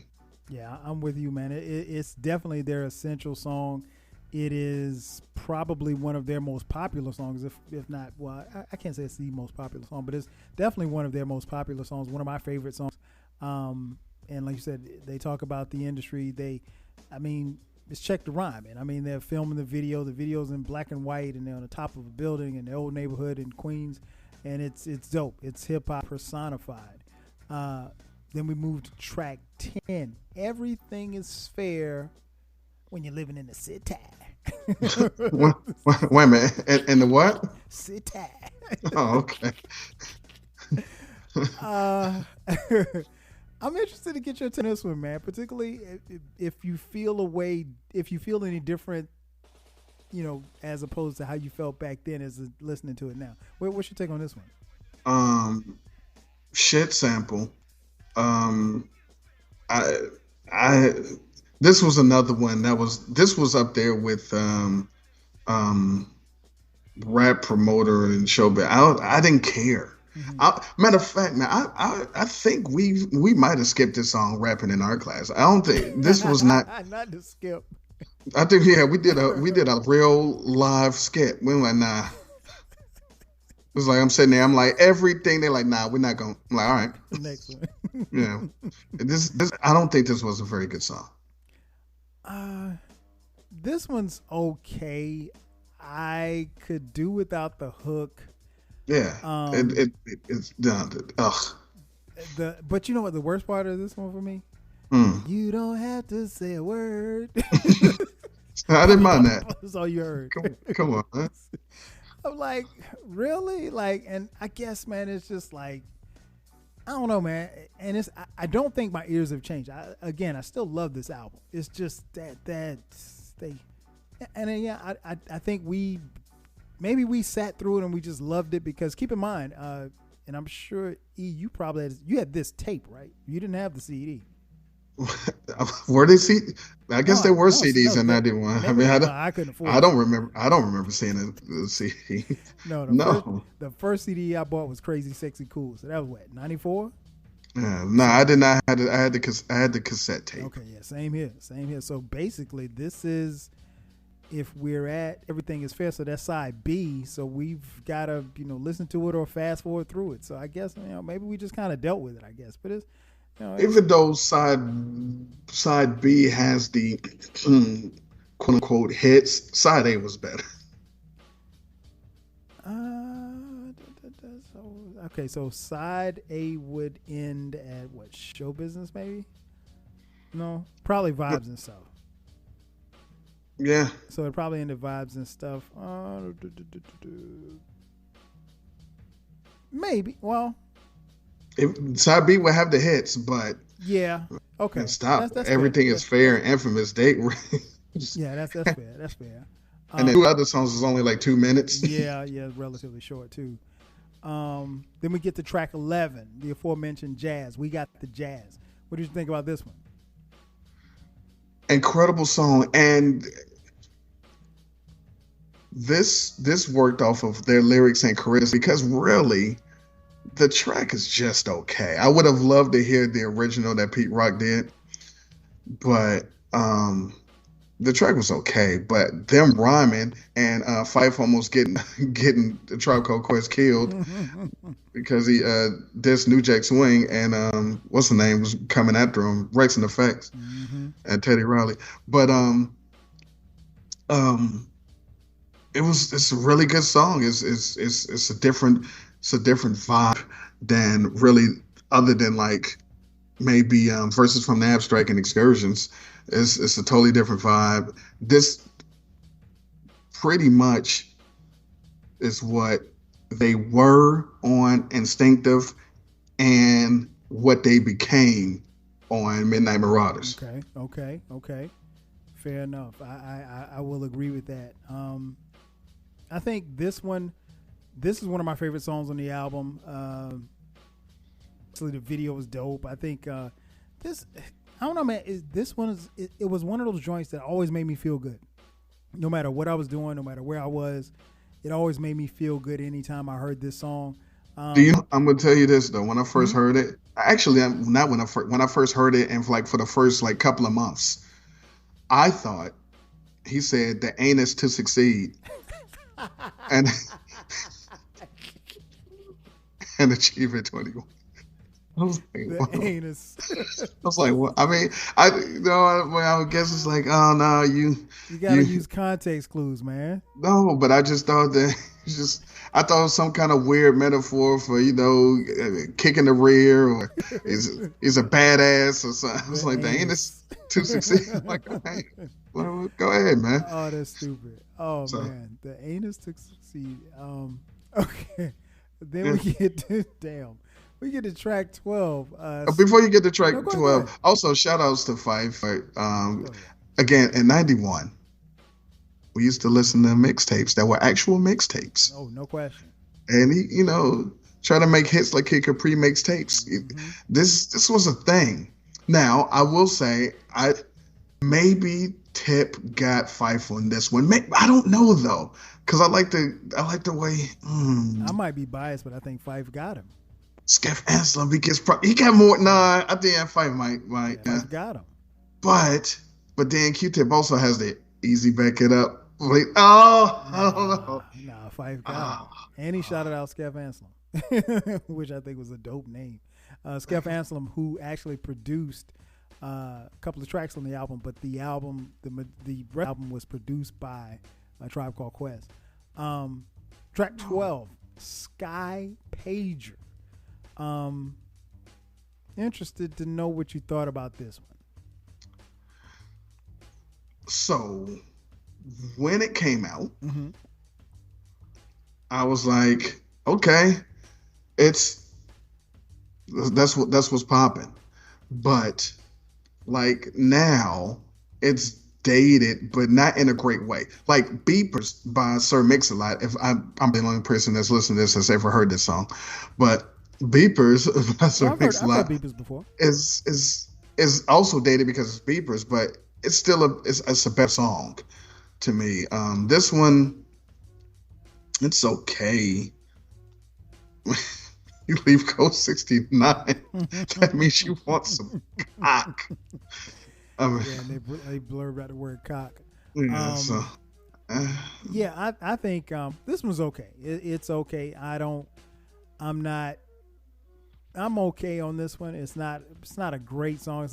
Yeah, I'm with you, man. It's definitely their essential song. It is probably one of their most popular songs, if not, well, I can't say it's the most popular song, but it's definitely one of their most popular songs, one of my favorite songs. And like you said, they talk about the industry. It's Check the Rhyme. And I mean, they're filming the video. The video's in black and white, and they're on the top of a building in the old neighborhood in Queens. And it's dope. It's hip hop personified. Then we move to track 10. Everything is fair when you're living in the city. Wait a minute. And the what? City. Oh, okay. I'm interested to get your take on this one, man. Particularly if you feel a way, if you feel any different, as opposed to how you felt back then as listening to it now. What's your take on this one? Shit sample. Um, I, I, this was another one this was up there with um, rap promoter and showbiz. I didn't care. Mm-hmm. Matter of fact, man, I think we might have skipped this song rapping in art class. I don't think this was not. Not to skip. I think we did a real live skit. We were like, nah. It was like I'm sitting there. I'm like everything. They're like, nah, we're not going. I'm like, all right. Next one. Yeah. This I don't think this was a very good song. This one's okay. I could do without the hook. Yeah. It's done. Ugh. But you know what the worst part of this one for me? You don't have to say a word. I didn't mind that. That's all you heard. Come on, man. I'm like, really? Like, and I guess, man, it's just like, I don't know, man. And I don't think my ears have changed. I still love this album. It's just that they, and then, yeah, I think maybe we sat through it and we just loved it because keep in mind, and I'm sure you probably had this tape, right? You didn't have the CD. Were they I guess there were CDs in '91. I mean, I couldn't afford. I don't remember seeing the CD. No, the first CD I bought was Crazy Sexy Cool. So that was what, '94. Yeah, no, I did not. I had the cassette tape. Okay, yeah, same here. So basically, this is if we're at Everything Is Fair. So that's side B. So we've got to listen to it or fast forward through it. So I guess maybe we just kind of dealt with it. I guess, but it's. Even though side B has the quote unquote hits, side A was better. So side A would end at what, Show Business maybe? No, probably Vibes and Stuff. Yeah. So it probably ended Vibes and Stuff. Maybe. Well. Side B would have the hits, but yeah, okay. And stop. That's Everything fair. is fair and infamous. Yeah, that's fair. That's fair. And then two other songs was only like 2 minutes. yeah, relatively short too. Then we get to track 11, the aforementioned Jazz. We got the Jazz. What did you think about this one? Incredible song, and this worked off of their lyrics and charisma because really. The track is just okay. I would have loved to hear the original that Pete Rock did, but the track was okay. But them rhyming and Phife almost getting the Tribe Called Quest killed because he dissed New Jack Swing and what's the name was coming after him, Rex and Effects and Teddy Riley. But it's a really good song. It's a different vibe than really other than like maybe Verses from the Abstract and Excursions. It's a totally different vibe. This pretty much is what they were on Instinctive and what they became on Midnight Marauders. Okay. Fair enough. I will agree with that. I think this is one of my favorite songs on the album. Actually, the video was dope. I think I don't know, man. It was one of those joints that always made me feel good. No matter what I was doing, no matter where I was, it always made me feel good anytime I heard this song. I'm gonna tell you this though. When I first heard it, actually, not when I first heard it, and for the first like couple of months, I thought he said the anus to succeed, and achieve it 21. I was like, the anus. I was like, what? I mean, I would guess it's like, oh no, you gotta use context clues, man. No, but I just thought that I thought it was some kind of weird metaphor for kicking the rear or is a badass or something. I was like, the anus to succeed. I'm like, okay, well, go ahead, man. Oh, that's stupid. Oh man, the anus to succeed. Okay, then we get to damn. we get to track 12. Before you get to track No, go ahead. 12, also shout outs to Fife. Go ahead. Again, in 91, we used to listen to mixtapes that were actual mixtapes. Oh, no question. And he try to make hits like he could pre-mix tapes. Mm-hmm. This was a thing. Now, I will say, maybe Tip got Fife on this one. I don't know though, because I like the way I might be biased, but I think Fife got him. Skeff Anselm, he got more. Nah, I think Fife might. Fife got him. But then Q-Tip also has the easy back it up. Like, I don't know. Nah, Fife got him. And he shouted out Skeff Anselm, which I think was a dope name. Skeff Anselm, who actually produced a couple of tracks on the album, but the album was produced by a Tribe Called Quest. Track 12, Sky Pager. Interested to know what you thought about this one. So when it came out, Mm-hmm. I was like, okay, that's what's popping. But like now it's dated, but not in a great way. Like Beepers by Sir Mix-a-Lot. If I'm the only person that's listening to this has ever heard this song, but Beepers by Sir Mix-a-Lot I've heard Beepers before. is also dated because it's Beepers, but it's still it's a better song to me. This one, it's okay. You leave code 69. That means you want some cock. Yeah, and they blurred out the word cock. Yeah, Yeah, I think this one's okay. It's okay. I'm okay on this one. It's not a great song.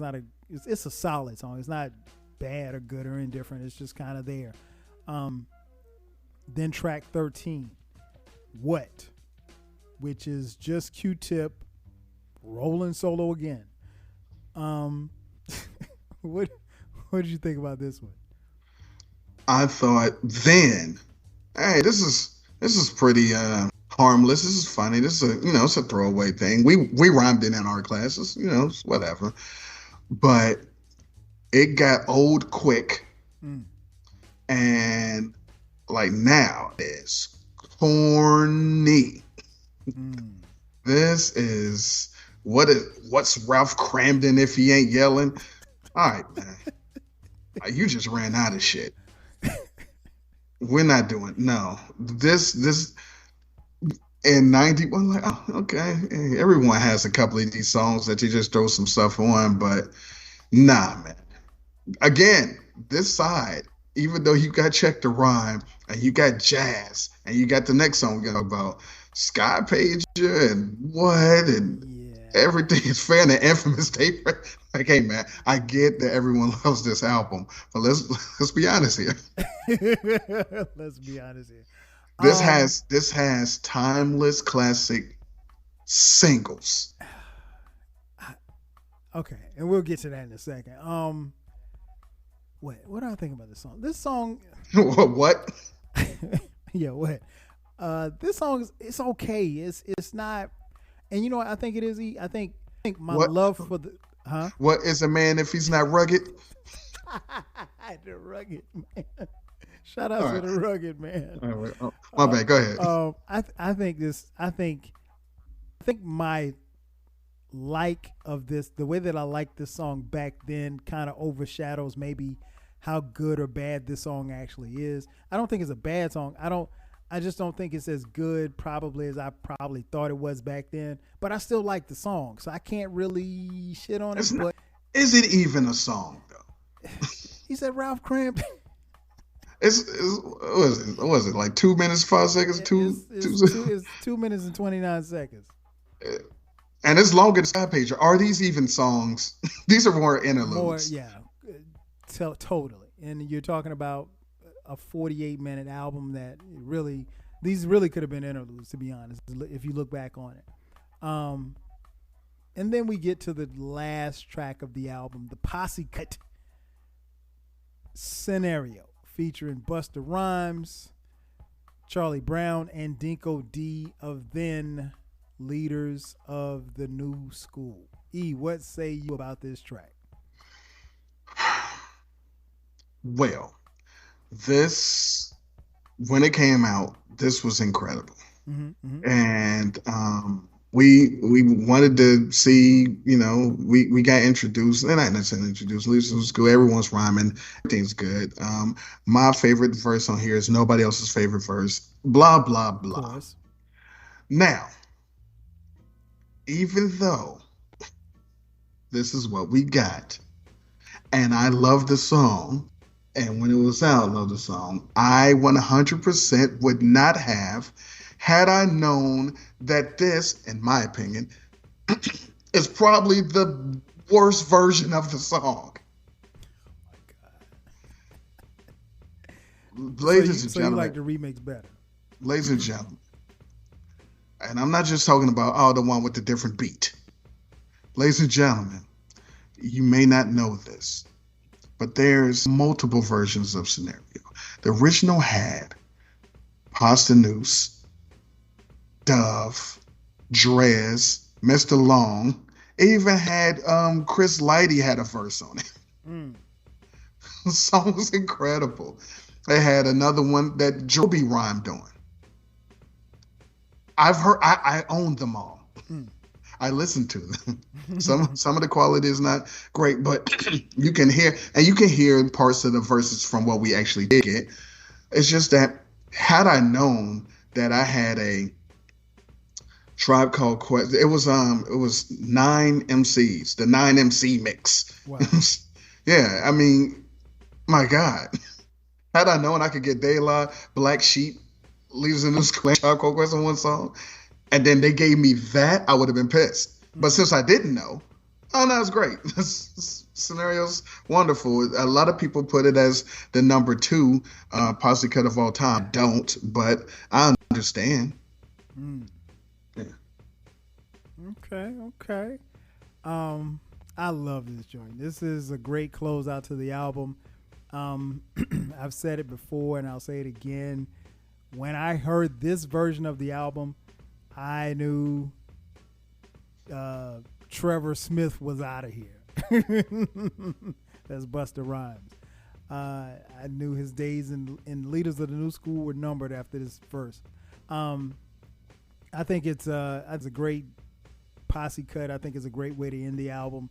It's a solid song. It's not bad or good or indifferent. It's just kind of there. Then track 13, What? Which is just Q-Tip rolling solo again. What did you think about this one? I thought then, hey, this is pretty harmless. This is funny. This is it's a throwaway thing. We rhymed it in our classes, it's whatever. But it got old quick, and like now it's corny. This is what's Ralph Cramden if he ain't yelling? All right, man. You just ran out of shit. We're not doing this in 91. Like, oh, okay. Hey, everyone has a couple of these songs that you just throw some stuff on, but nah, man. Again, this side, even though you got Check the Rhyme and you got Jazz and you got the next song we're gonna about Sky Pager and what and everything is fair and the infamous tape. Like, hey man, I get that everyone loves this album, but let's be honest here. Let's be honest here. This has timeless classic singles. Okay, and we'll get to that in a second. What do I think about this song? This song What? Yeah, what? This song it's okay. It's not, and you know what I think it is. I think my love for the What is a man if he's not rugged? The rugged man. Shout out to the rugged man. All right. Oh, my bad. Go ahead. I think my like of this, the way that I like this song back then, kind of overshadows maybe how good or bad this song actually is. I don't think it's a bad song. I just don't think it's as good probably as I probably thought it was back then. But I still like the song, so I can't really shit on it. But is it even a song though? He said Ralph Cramp. What was it like 2 minutes 5 seconds? It's 2 minutes and 29 seconds. And it's longer than Sky Pager. Are these even songs? These are more interludes. Totally. And you're talking about a 48-minute album that these really could have been interludes, to be honest, if you look back on it. And then we get to the last track of the album, the Posse Cut Scenario, featuring Busta Rhymes, Charlie Brown, and Dinko D of then Leaders of the New School. E, what say you about this track? Well, this when it came out, this was incredible, Mm-hmm. and we wanted to see. We got introduced. They're not necessarily introduced. Leaders of the School. Everyone's rhyming. Everything's good. My favorite verse on here is nobody else's favorite verse. Blah blah Of blah. course. Now, even though this is what we got, and I love the song, and when it was out, I love the song, I 100% would not have had I known that this, in my opinion, is probably the worst version of the song. Ladies and So you gentlemen, like the remix better? ladies and gentlemen, and I'm not just talking about the one with the different beat. Ladies and gentlemen, you may not know this, but there's multiple versions of Scenario. The original had Pasta Noose, Dove, Drez, Mr. Long. It even had Chris Lighty had a verse on it. Mm. The song was incredible. They had another one that Joby rhymed on. I own them all. Mm. I listen to them. Some of the quality is not great, but you can hear parts of the verses from what we actually did get. It's just that had I known that I had a Tribe Called Quest, it was 9 MCs, the 9 MC mix. Wow. Yeah, I mean, my God. Had I known I could get De La, Black Sheep, Leaders in the School, Tribe Called Quest on one song, and then they gave me that, I would have been pissed. But since I didn't know, no, it's great. This scenario's wonderful. A lot of people put it as the number 2 posse cut of all time. Don't, but I understand. Mm. Yeah. Okay. I love this joint. This is a great closeout to the album. I've said it before and I'll say it again. When I heard this version of the album, I knew Trevor Smith was out of here. That's Busta Rhymes. I knew his days in Leaders of the New School were numbered after this verse. I think it's a great posse cut. I think it's a great way to end the album.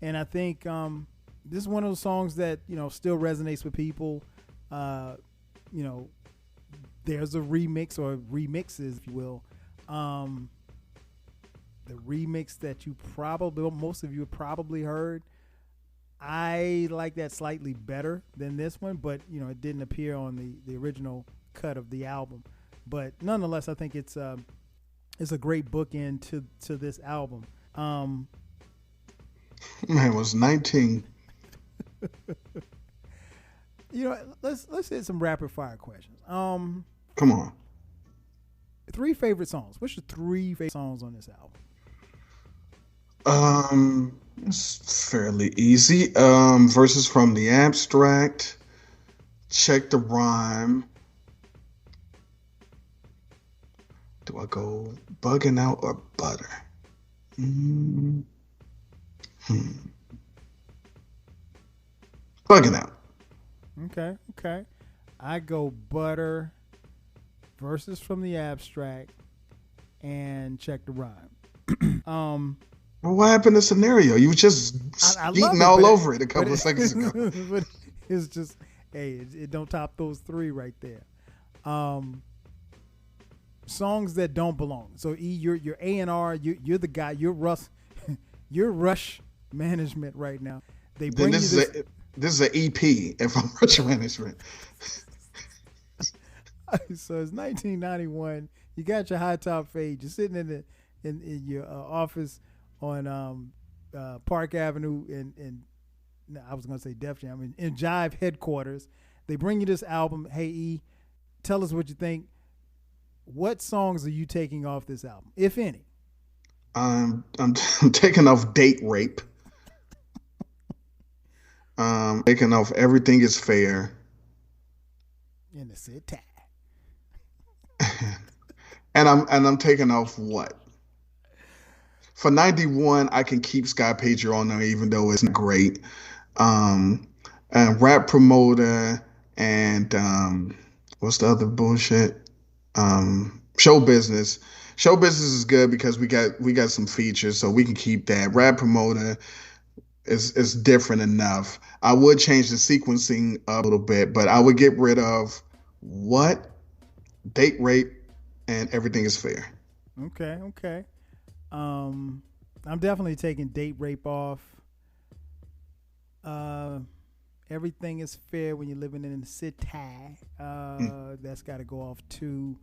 And I think this is one of those songs that, still resonates with people. There's a remix or remixes, if you will. The remix that most of you have probably heard. I like that slightly better than this one, but it didn't appear on the original cut of the album. But nonetheless, I think it's a great bookend to this album. Man, it was 19. Let's hit some rapid fire questions. Come on. 3 favorite songs. What's your 3 favorite songs on this album? It's fairly easy. Verses from the Abstract. Check the Rhyme. Do I go Bugging Out or Butter? Bugging Out. Okay. I go Butter, Verses from the Abstract, and Check the Rhyme. Well, what happened to Scenario? You were just eating all over it a couple of seconds ago. But it's just, it don't top those 3 right there. Songs that don't belong. So E, you're A&R. You're the guy. You're Rush Management right now. They bring this is an EP. If I'm Rush Management. So it's 1991. You got your high top fade. You're sitting in your office on Park Avenue in I was gonna say Def Jam in Jive headquarters. They bring you this album. Hey E, tell us what you think. What songs are you taking off this album, if any? I'm taking off Date Rape. Taking off Everything Is Fair. In the city. And I'm taking off what? for 91, I can keep Sky Pager on there even though it's not great. Um, and Rap Promoter and what's the other bullshit? Show Business. Show Business is good because we got some features, so we can keep that. Rap Promoter is different enough. I would change the sequencing up a little bit, but I would get rid of what, date rape, and everything is fair. Okay, okay. I'm definitely taking date rape off. Uh, Everything is fair when you're living in the city. That's got to go off too.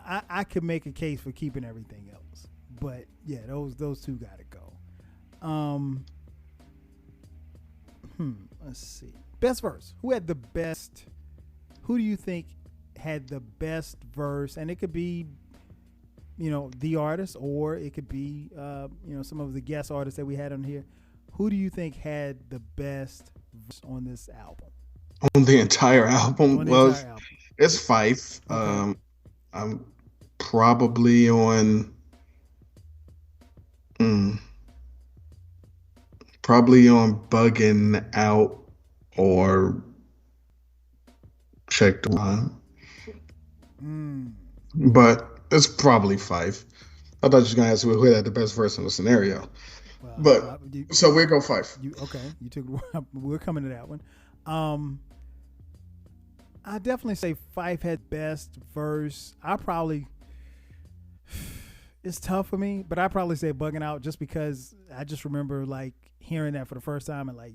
I could make a case for keeping everything else, but yeah, those two got to go. Let's see. Best verse. Who had the best? Who do you think had the best verse? And it could be, the artist, or it could be, some of the guest artists that we had on here. Who do you think had the best verse on this album? On the entire album, On the well, entire album. it's Fife. Okay. I'm probably on, mm, probably on Bugging Out or Check the Line, Mm. but it's probably Fife. I thought you were gonna ask who had the best verse in the scenario, Well, but so we go Fife. you okay? You took. We're coming to that one. I definitely say Fife had best verse. I probably. It's tough for me, but I probably say Bugging Out just because I just remember like hearing that for the first time and like,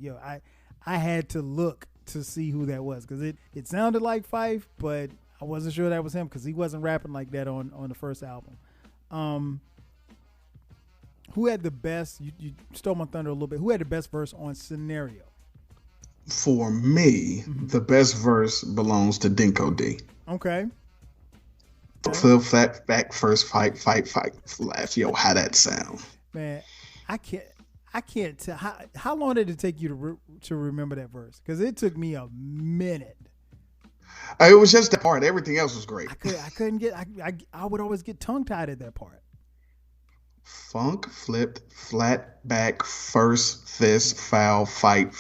I had to look to see who that was because it sounded like Fife, but I wasn't sure that was him because he wasn't rapping like that on the first album. Who had the best? You stole my thunder a little bit. Who had the best verse on Scenario? For me, the best verse belongs to Dinko D. Okay. Flip, flat, back, first, fight, laugh. Yo, how that sound? Man, I can't tell. How long did it take you to remember that verse? Because it took me a minute. It was just the part. Everything else was great. I couldn't get. I would always get tongue tied at that part. Funk, flipped, flat, back, first, fist, foul, fight,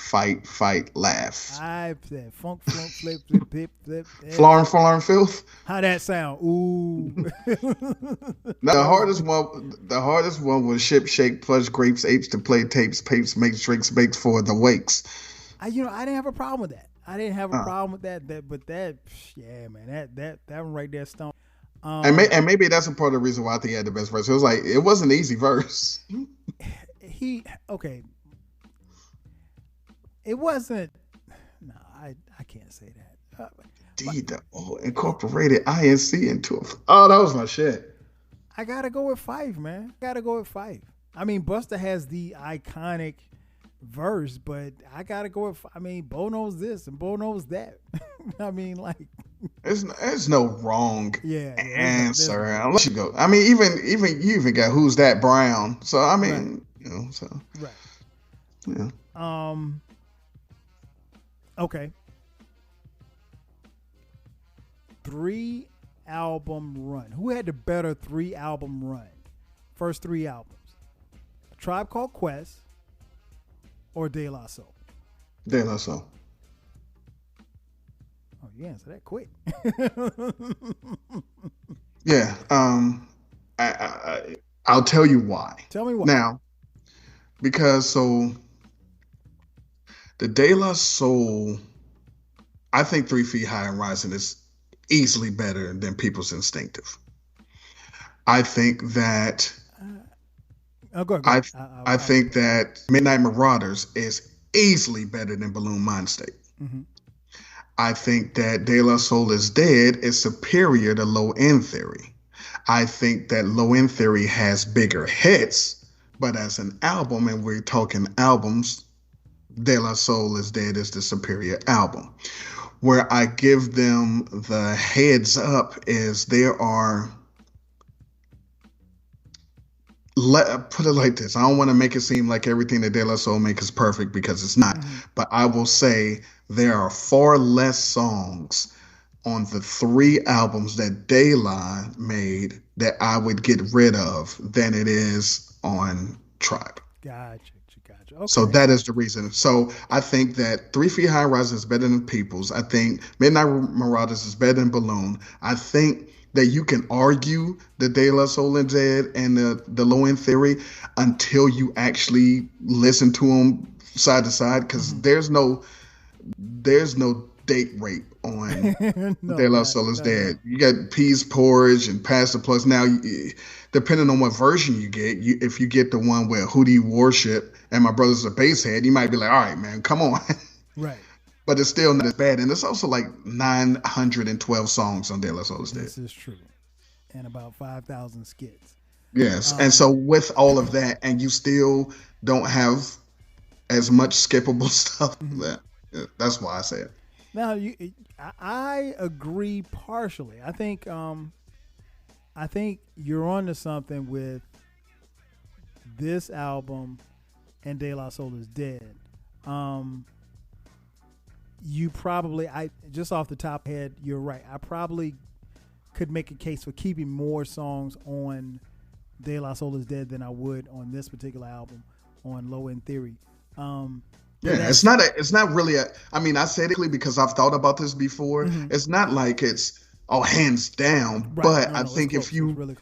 laugh. I said funk, flip. Florin, filth. How that sound? Ooh. Now, the hardest one was ship, shake, plush, grapes, apes to play tapes, papes, makes drinks, bakes for the wakes. I didn't have a problem with that. I didn't have a problem with that. But yeah, man, that one right there stunk. And maybe that's a part of the reason why I think he had the best verse. It was like it was an easy verse. Okay. It wasn't. No, I can't say that. D incorporated INC into it. Oh, that was my shit. I gotta go with Fife, man. Gotta go with Fife. I mean, Busta has the iconic verse, but I gotta go with. I mean, Bo knows this and Bo knows that. I mean, like. There's no wrong answer there's unless you go. I mean, even you even got Who's That Brown. So I mean, right. So right. Yeah. Okay. 3-album run. Who had the better 3-album run? First 3 albums. A Tribe Called Quest or De La Soul? De La Soul. Oh, you answer that quick. Yeah. I'll tell you why. Tell me why. Now, because the De La Soul, I think 3 Feet High and Rising is easily better than People's Instinctive. I think that go ahead. I think that Midnight Marauders is easily better than Balloon Mind State. Mm-hmm. I think that De La Soul is Dead is superior to Low End Theory. I think that Low End Theory has bigger hits, but as an album, and we're talking albums, De La Soul is Dead is the superior album. Where I give them the heads up is there are, put it like this. I don't want to make it seem like everything that De La Soul makes is perfect because it's not. Mm-hmm. But I will say there are far less songs on the 3 albums that De La made that I would get rid of than it is on Tribe. Gotcha. So Okay. that is the reason. So I think that 3 Feet High and Rising is better than People's. I think Midnight Marauders is better than Balloon. I think that you can argue the De La Soul and Dead and the Low End Theory until you actually listen to them side to side, because there's no date rape on No, De La Soul is Dead. You got Peas Porridge and Pass the Plus. Now, depending on what version you get, if you get the one where Who Do You Worship and My Brother's a Basshead, you might be like, all right, man, come on. Right. But it's still not as bad. And it's also like 912 songs on De La Soul is Dead. This is true. And about 5,000 skits. Yes. And so with all of that, and you still don't have as much skippable stuff, that's why I say it. Now, I agree partially. I think you're onto something with this album and De La Soul is Dead. You probably, just off the top of my head, you're right. I probably could make a case for keeping more songs on De La Soul is Dead than I would on this particular album on Low End Theory. It's not really I mean, I said it because I've thought about this before. It's not like it's hands down, right. But No, I think if you really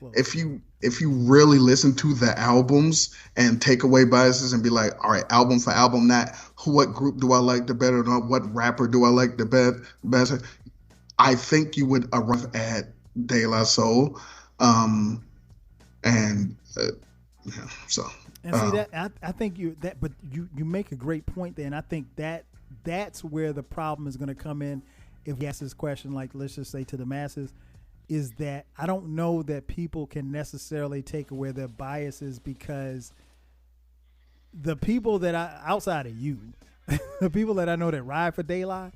llisten to the albums and take away biases and be like, all right, album for album, not what group do I like the better, not what rapper do I like the better, I think you would arrive at De La Soul, so. And see that I think but you make a great point there, and I think that's where the problem is going to come in. If we ask this question, like let's just say to the masses, is that I don't know that people can necessarily take away their biases, because the people that outside of you, the people that I know that ride for De La,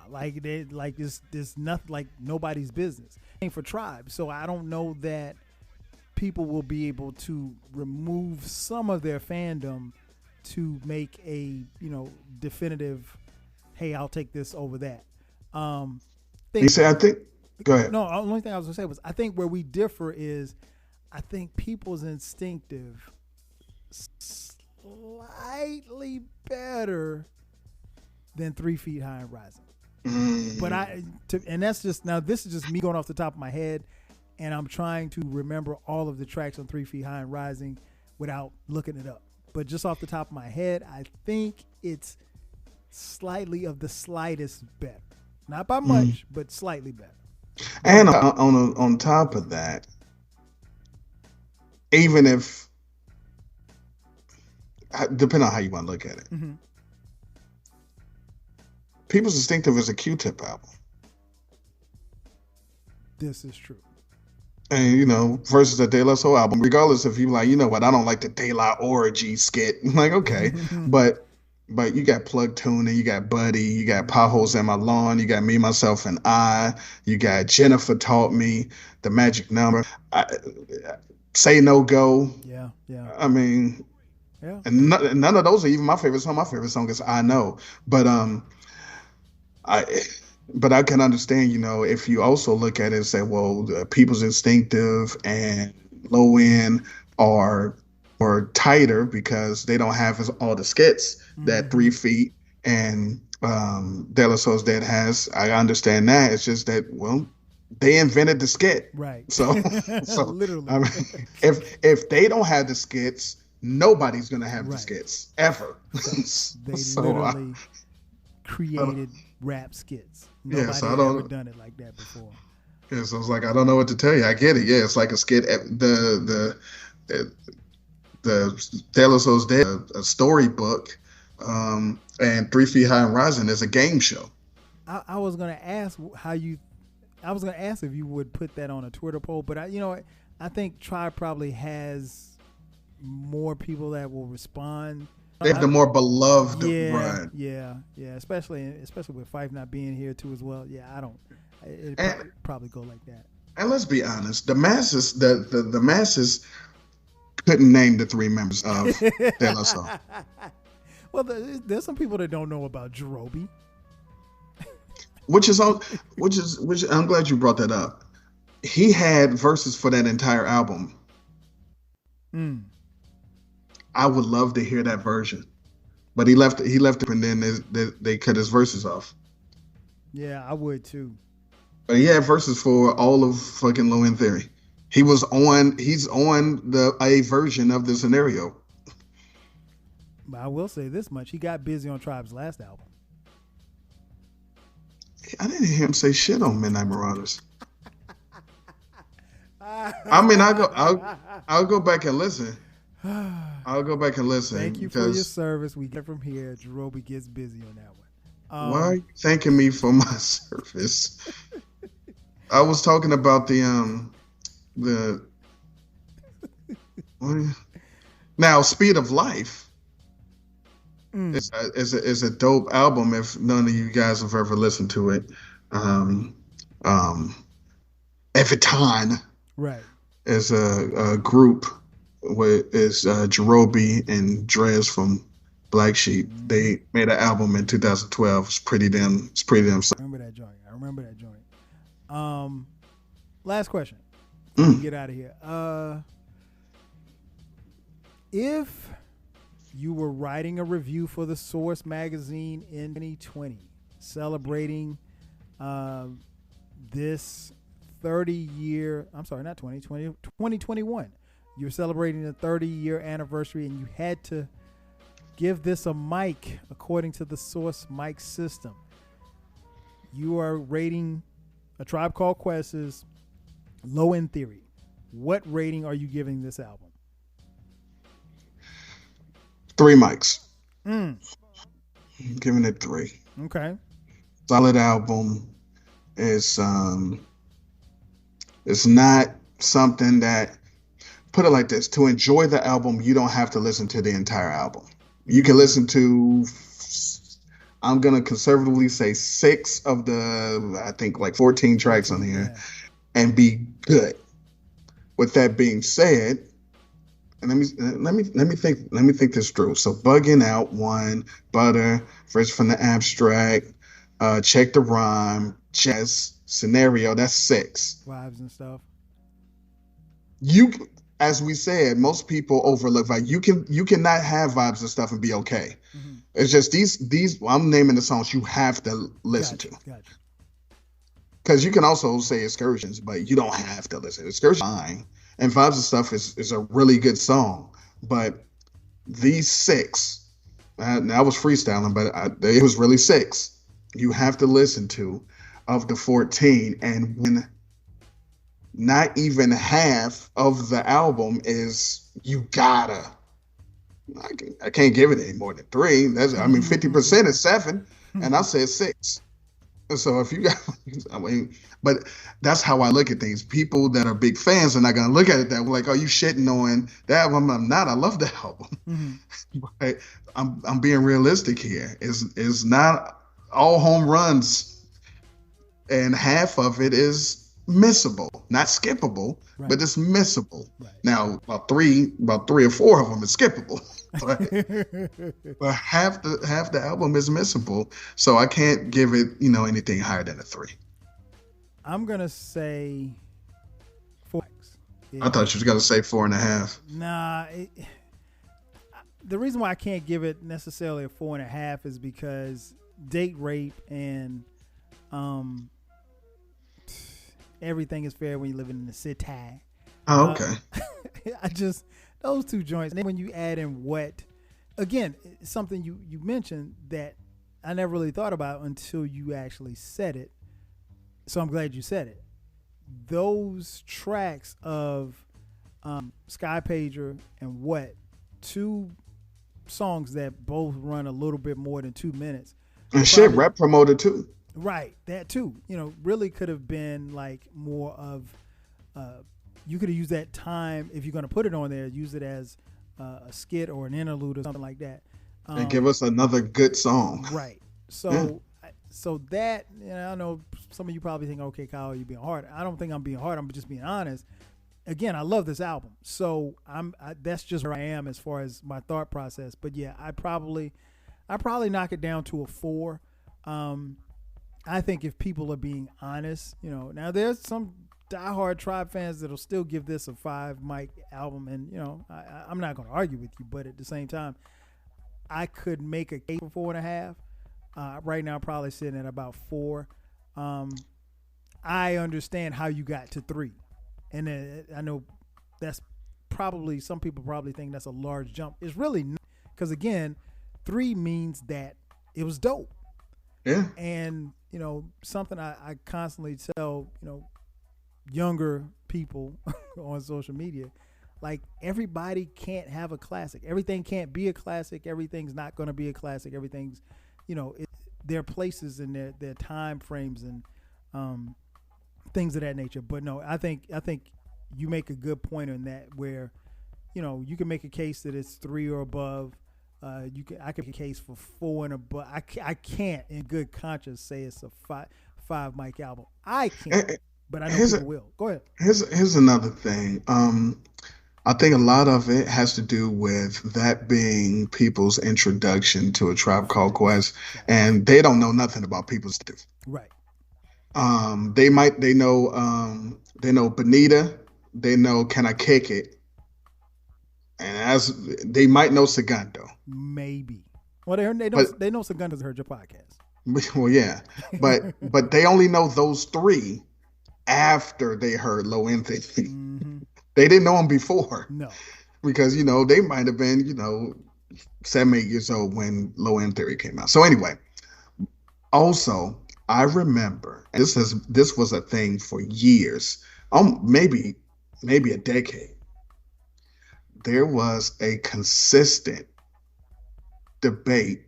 like there's nothing, like nobody's business. Ain't for Tribe, so I don't know that people will be able to remove some of their fandom to make a definitive, hey, I'll take this over that. I think go ahead. No, the only thing I was gonna say was I think where we differ is I think people's instinctive slightly better than 3 Feet High and Rising. But and that's just, now this is just me going off the top of my head, and I'm trying to remember all of the tracks on 3 Feet High and Rising without looking it up. But just off the top of my head, I think it's slightly of the slightest better. Not by much, but slightly better. And on top of that, even if, depending on how you want to look at it, People's Instinctive is a Q-Tip album. This is true. And, versus a De La Soul album, regardless if you like, you know what, I don't like the De La Orgy skit. I'm like, okay. But you got Plug Tuning, you got Buddy, you got Potholes in My Lawn, you got Me, Myself, and I, you got Jennifer Taught Me, The Magic Number, Say No Go. Yeah. I mean, yeah. And none of those are even my favorite song. My favorite song is I Know. But I can understand, if you also look at it and say, well, the People's Instinctive and Low End are tighter because they don't have all the skits that 3 Feet and De La Soul's Dead has. I understand that. It's just that, well, they invented the skit. Right. So literally. I mean, if they don't have the skits, nobody's going to have the skits ever. They literally created rap skits. Nobody had ever done it like that before. Yeah, so it's like, I don't know what to tell you. I get it. Yeah, it's like a skit. The De La Soul's Dead, a storybook, and 3 Feet High and Rising is a game show. I was gonna ask if you would put that on a Twitter poll, but I think Tribe probably has more people that will respond. They have the more beloved run. Yeah. Especially with Fife not being here too as well. Yeah, I don't. It probably go like that. And let's be honest, the masses, the masses couldn't name the 3 members of De La Soul. Well, there's some people that don't know about Jerobi. which is all, which I'm glad you brought that up. He had verses for that entire album. Mm. I would love to hear that version, but he left it, and then they cut his verses off. Yeah, I would too. But he had verses for all of fucking Low End Theory. He's on the a version of the scenario. But I will say this much: he got busy on Tribe's last album. I didn't hear him say shit on Midnight Marauders. I mean, I'll go back and listen. I'll go back and listen. Thank you for your service. We get from here. Jerobi gets busy on that one. Why are you thanking me for my service? I was talking about the now Speed of Life is a dope album. If none of you guys have ever listened to it, Evitan, right, is a group where is Jerobi and Drez from Black Sheep. They made an album in 2012. It's pretty damn. I remember that joint. Last question. Get out of here. If you were writing a review for the Source magazine in 2020, celebrating this 30-year, I'm sorry, not 2020, 2021. You're celebrating the 30-year anniversary, and you had to give this a mic according to the Source mic system. You are rating A Tribe Called Quest's Low End Theory. What rating are you giving this album? 3 mics. Giving it 3. Okay. Solid album. It's not something that, put it like this, to enjoy the album, you don't have to listen to the entire album. You can listen to, I'm going to conservatively say 6 of the, I think like 14 tracks on here, and be good. With that being said, and let me think this through. So Bugging Out 1, Butter, Fresh from the Abstract, Check the Rhyme, Chess, Scenario, that's 6. Vibes and stuff. As we said, most people overlook you cannot have vibes and stuff and be okay. Mm-hmm. It's just these I'm naming the songs you have to listen to. Gotcha. Because you can also say Excursions, but you don't have to listen. Excursions fine. And Vibes and Stuff is a really good song. But these 6, and I was freestyling, but it was really 6 you have to listen to of the 14. And when not even half of the album is, you gotta, I can't give it any more than 3. 50% is 7, and I said 6. So if you got, but that's how I look at things. People that are big fans are not gonna look at it that way. Like, are you shitting on that album? I'm not. I love the album. Mm-hmm. But I'm being realistic here. Is not all home runs, and half of it is missable, not skippable, right, but it's missable. Right. Now, about three or 4 of them is skippable, but half the album is missable. So I can't give it, anything higher than a 3. I'm gonna say 4. I thought you was gonna say 4.5. Nah. The reason why I can't give it necessarily a 4.5 is because date rape and everything is fair when you're living in the city. Oh, okay. Those 2 joints. And then when you add in what, again, something you mentioned that I never really thought about until you actually said it. So I'm glad you said it. Those tracks of Sky Pager and What, 2 songs that both run a little bit more than 2 minutes. And shit, rap promoted too. Right, that too. Really could have been like more of, you could have used that time, if you're going to put it on there, use it as a skit or an interlude or something like that. And give us another good song. Right. So, so that, I know some of you probably think, okay, Kyle, you're being hard. I don't think I'm being hard. I'm just being honest. Again, I love this album. So that's just where I am as far as my thought process. But yeah, I probably knock it down to a 4. I think if people are being honest, now there's some diehard Tribe fans that'll still give this a 5 mic album, and I'm not going to argue with you, but at the same time, I could make a case for 4.5. Right now, probably sitting at about 4. I understand how you got to 3, and I know that's probably, some people probably think that's a large jump. It's really not, because again, 3 means that it was dope. Yeah. And something I constantly tell younger people on social media, like, everybody can't have a classic. Everything can't be a classic. Everything's not going to be a classic. Everything's, there are places in their time frames and things of that nature. But no, I think you make a good point on that, where you can make a case that it's 3 or above. I could make a case for 4 and above. I can't in good conscience say it's a 5 mic album. I can't, but I know people will. Go ahead. Here's another thing. I think a lot of it has to do with that being people's introduction to A Tribe Called Quest, and they don't know nothing about people's stuff. Right. They know Bonita, they know Can I Kick It, and as they might know Segundo. Maybe. Well, they know Segundo's heard your podcast. Well, yeah, but they only know those 3 after they heard Low End Theory. Mm-hmm. They didn't know them before. No, because they might have been 7, 8 years old when Low End Theory came out. So anyway, also I remember, and this was a thing for years, maybe a decade. There was a consistent debate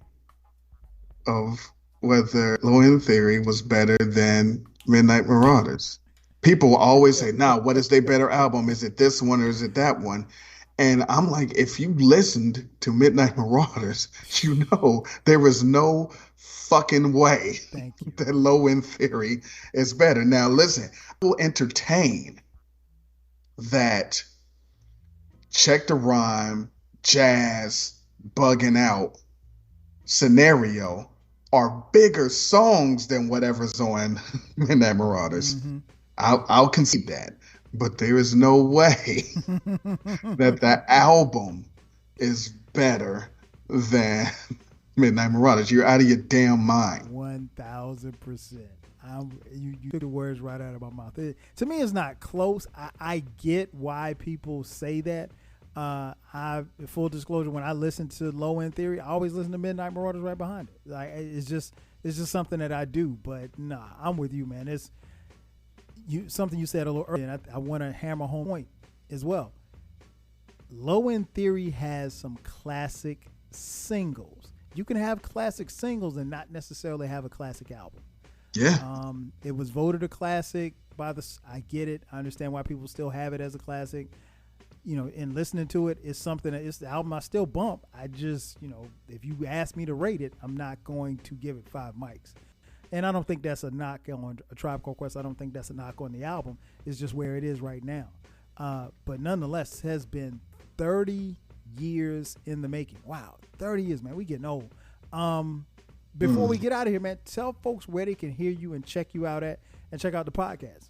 of whether Low End Theory was better than Midnight Marauders. People always say, "Now, what is their better album? Is it this one or is it that one?" And I'm like, if you listened to Midnight Marauders, there is no fucking way that Low End Theory is better. Now, listen, I will entertain that Check the Rhyme, Jazz, Bugging Out, Scenario are bigger songs than whatever's on Midnight Marauders. Mm-hmm. I'll concede that, but there is no way that the album is better than Midnight Marauders. You're out of your damn mind. 1,000%. You took the words right out of my mouth. To me, it's not close. I get why people say that. Full disclosure, when I listen to Low End Theory, I always listen to Midnight Marauders right behind it. Like, it's just something that I do. But nah, I'm with you, man. It's something you said a little earlier, and I want to hammer home point as well. Low End Theory has some classic singles. You can have classic singles and not necessarily have a classic album. Yeah. It was voted a classic I get it. I understand why people still have it as a classic. In listening to it, it's something it's the album I still bump. I just, if you ask me to rate it, I'm not going to give it 5 mics. And I don't think that's a knock on A Tribe Called Quest. I don't think that's a knock on the album. It's just where it is right now. But nonetheless, it has been 30 years in the making. Wow, 30 years, man. We getting old. Before we get out of here, man, tell folks where they can hear you and check you out at, and check out the podcast.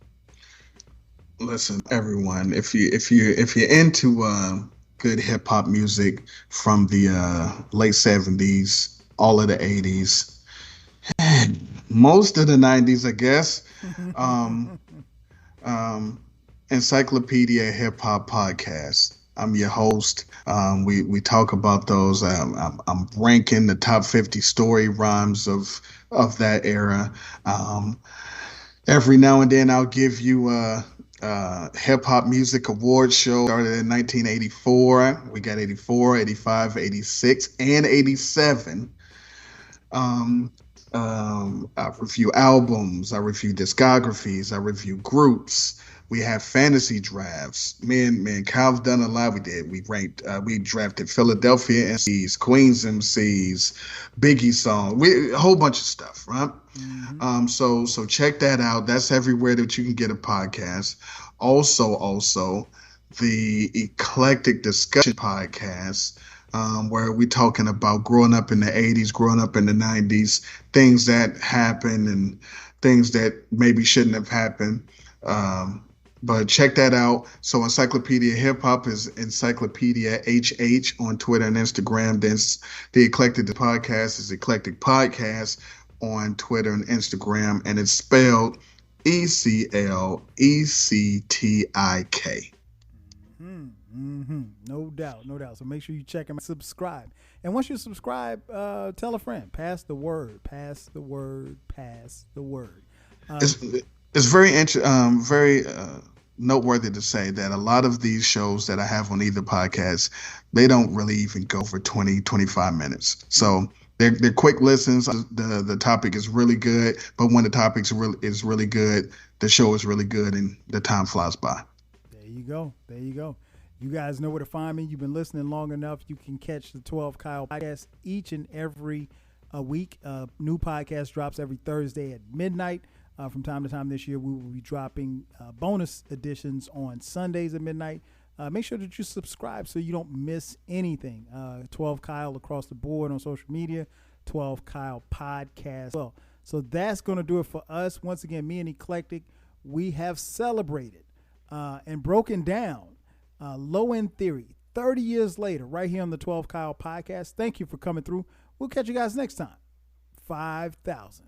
Listen, everyone, if you're into good hip hop music from the late 70s, all of the 80s, most of the 90s, I guess. Encyclopedia Hip Hop Podcast. I'm your host. We talk about those. I'm ranking the top 50 story rhymes of that era. Every now and then I'll give you a hip hop music award show. Started in 1984. We got 84, 85, 86, and 87. I review albums, I review discographies, I review groups. We have fantasy drafts. Me and Cal's done a lot. We drafted Philadelphia MCs, Queens MCs, Biggie songs, a whole bunch of stuff, right? Mm-hmm. So check that out. That's everywhere that you can get a podcast. Also the Eclectic Discussion Podcast where we're talking about growing up in the 80s, growing up in the 90s, things that happened and things that maybe shouldn't have happened. Um, but check that out. So Encyclopedia Hip Hop is Encyclopedia HH on Twitter and Instagram. Then the Eclectic Podcast is Eclectic Podcast on Twitter and Instagram, and it's spelled ECLECTIK. Mm-hmm. No doubt, no doubt. So make sure you check them, subscribe, and once you subscribe, tell a friend, pass the word, pass the word, pass the word. It's very noteworthy to say that a lot of these shows that I have on either podcast, they don't really even go for 20, 25 minutes. So they're quick listens. The topic is really good, but when the topic is really good, the show is really good, and the time flies by. There you go. There you go. You guys know where to find me. You've been listening long enough. You can catch the 12 Kyle podcast each and every week. New podcast drops every Thursday at midnight. From time to time this year, we will be dropping bonus editions on Sundays at midnight. Make sure that you subscribe so you don't miss anything. 12 Kyle across the board on social media, 12 Kyle podcast. Well, so that's going to do it for us. Once again, me and Eclectic, we have celebrated and broken down Low End Theory 30 years later right here on the 12 Kyle podcast. Thank you for coming through. We'll catch you guys next time. 5,000.